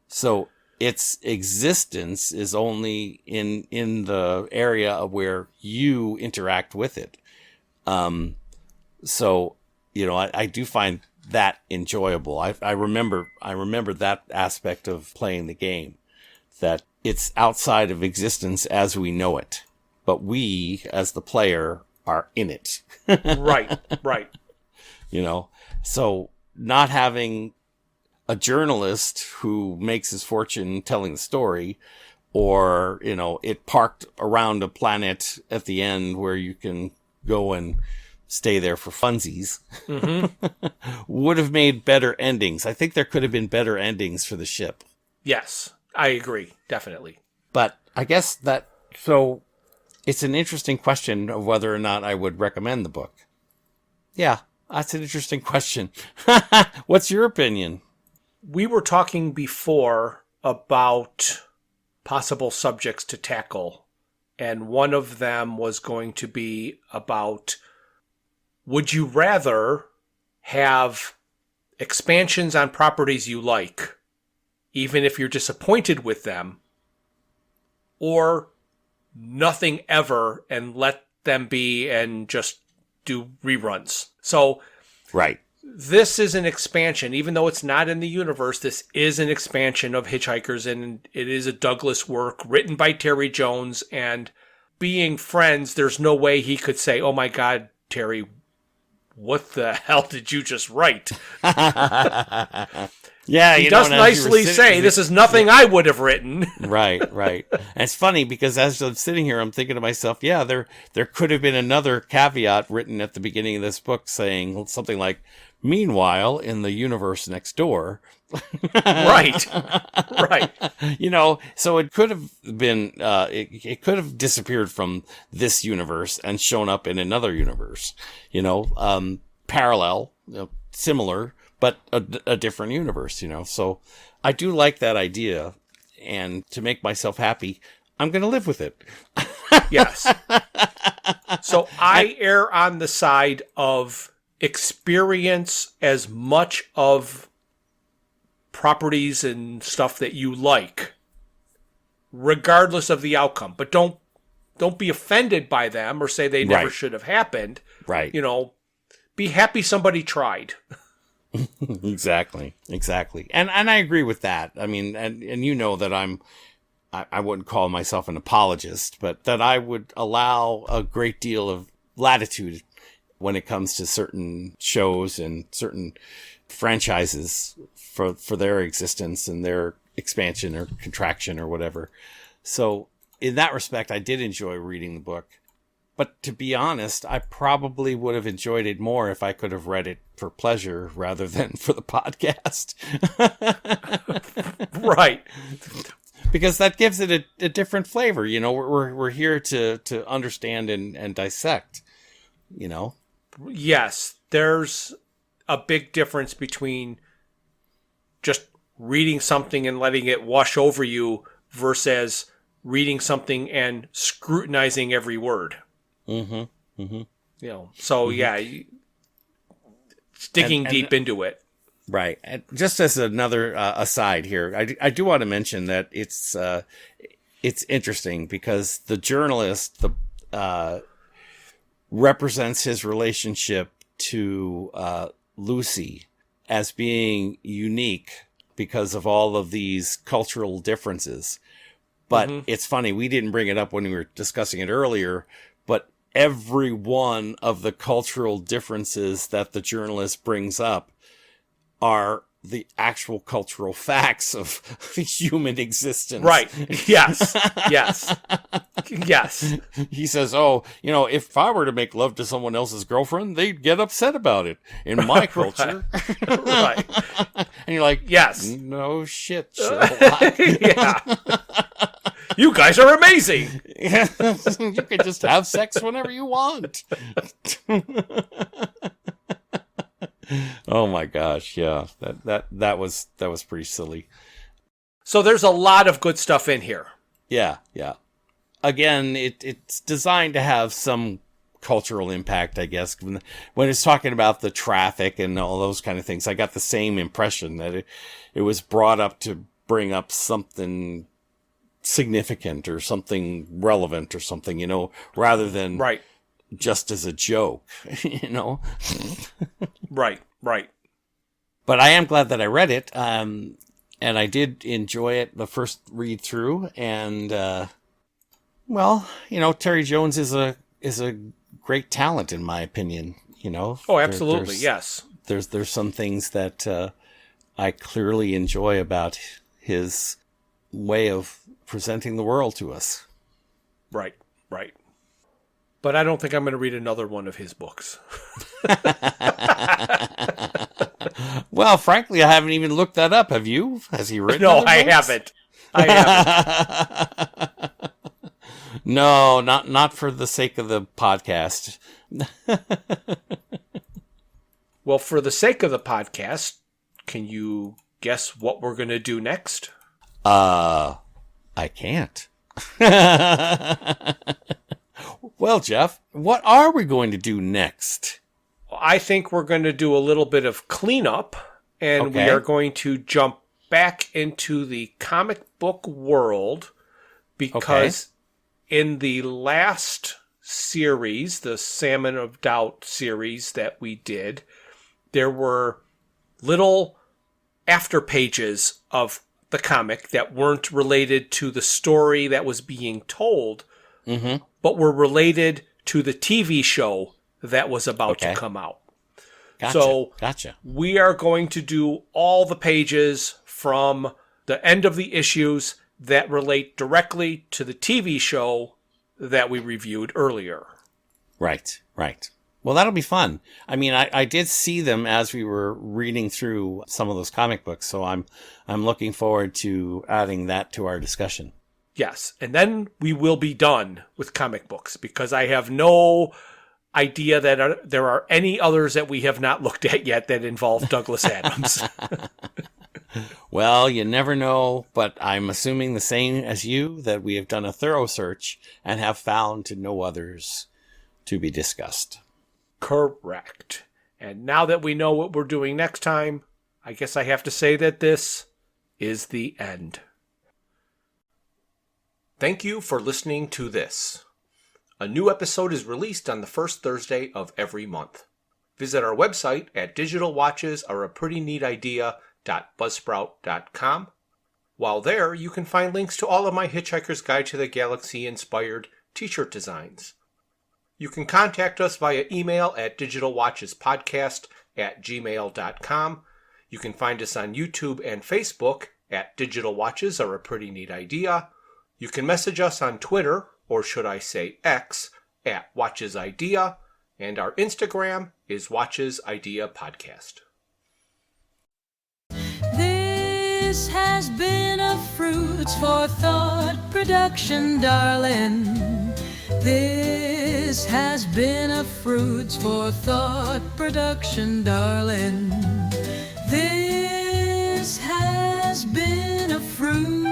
So its existence is only in the area of where you interact with it. So, you know, I do find that enjoyable. I remember that aspect of playing the game, that it's outside of existence as we know it, but we, as the player, are in it. Right. You know, so not having a journalist who makes his fortune telling the story, or, you know, it parked around a planet at the end where you can go and stay there for funsies, would have made better endings. I think there could have been better endings for the ship. Yes, I agree. Definitely. But I guess so it's an interesting question of whether or not I would recommend the book. Yeah, that's an interesting question. What's your opinion? We were talking before about possible subjects to tackle, and one of them was going to be about, would you rather have expansions on properties you like, even if you're disappointed with them, or nothing ever and let them be and just do reruns? So, right. This is an expansion. Even though it's not in the universe, this is an expansion of Hitchhikers, and it is a Douglas work written by Terry Jones. And being friends, there's no way he could say, oh my God, Terry, what the hell did you just write? Yeah, he does nicely say, this is nothing I would have written. Right. And it's funny because as I'm sitting here, I'm thinking to myself, yeah, there could have been another caveat written at the beginning of this book saying something like, meanwhile, in the universe next door. Right. So it could have been, it could have disappeared from this universe and shown up in another universe, parallel, similar, but a different universe, So I do like that idea. And to make myself happy, I'm going to live with it. Yes. So I err on the side of experience as much of properties and stuff that you like, regardless of the outcome. But don't be offended by them or say they never should have happened. Right. Be happy somebody tried. Exactly. And I agree with that. I mean, and that I wouldn't call myself an apologist, but that I would allow a great deal of latitude when it comes to certain shows and certain franchises for their existence and their expansion or contraction or whatever. So in that respect, I did enjoy reading the book. But to be honest, I probably would have enjoyed it more if I could have read it for pleasure rather than for the podcast. Right. Because that gives it a different flavor. We're here to understand and dissect, Yes, there's a big difference between just reading something and letting it wash over you versus reading something and scrutinizing every word. So yeah, digging deep into it. Right. And just as another aside here, I do want to mention that it's interesting because the journalist represents his relationship to Lucy as being unique because of all of these cultural differences. But it's funny, we didn't bring it up when we were discussing it earlier, but every one of the cultural differences that the journalist brings up are the actual cultural facts of human existence. Right. Yes. He says, if I were to make love to someone else's girlfriend, they'd get upset about it in my culture. Right. And you're like, yes. No shit, Sherlock. Yeah. You guys are amazing. You can just have sex whenever you want. Oh my gosh, yeah. That was pretty silly. So there's a lot of good stuff in here. Yeah. Again, it's designed to have some cultural impact, I guess. When it's talking about the traffic and all those kind of things, I got the same impression that it was brought up to bring up something significant or something relevant or something, rather than just as a joke, Right. But I am glad that I read it. And I did enjoy it the first read through. And, Terry Jones is a great talent in my opinion, Oh, absolutely. Yes. There's some things that, I clearly enjoy about his way of presenting the world to us. Right. But I don't think I'm going to read another one of his books. Well, frankly, I haven't even looked that up. Have you? Has he written? No, other I books? haven't. No, not for the sake of the podcast. Well, for the sake of the podcast, can you guess what we're going to do next? I can't. Well, Jeff, what are we going to do next? I think we're going to do a little bit of cleanup, and we are going to jump back into the comic book world because in the last series, the Salmon of Doubt series that we did, there were little after pages of the comic that weren't related to the story that was being told, but were related to the TV show that was about to come out. Gotcha. We are going to do all the pages from the end of the issues that relate directly to the TV show that we reviewed earlier. Right. Well, that'll be fun. I mean, I did see them as we were reading through some of those comic books, so I'm looking forward to adding that to our discussion. Yes, and then we will be done with comic books, because I have no idea that there are any others that we have not looked at yet that involve Douglas Adams. Well, you never know, but I'm assuming the same as you, that we have done a thorough search and have found no others to be discussed. Correct. And now that we know what we're doing next time, I guess I have to say that this is the end. Thank you for listening to this. A new episode is released on the first Thursday of every month. Visit our website at digitalwatchesareaprettynneatidea.buzzsprout.com. While there, you can find links to all of my Hitchhiker's Guide to the Galaxy inspired t-shirt designs. You can contact us via email at digitalwatchespodcast@gmail.com. You can find us on YouTube and Facebook at Digital Watches Are a Pretty Neat Idea. You can message us on Twitter, or should I say X, at Watches Idea, and our Instagram is Watches Idea Podcast. This has been a Froods for Thought production, darling. This has been a Froods for Thought production, darling. This has been a Froods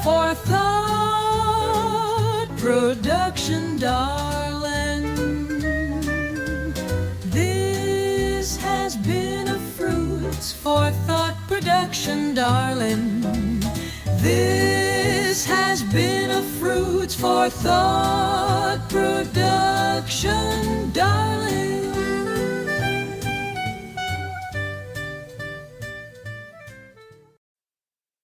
for Thought production, darling. This has been a Froods for Thought production, darling. This has been a Froods for Thought production, darling.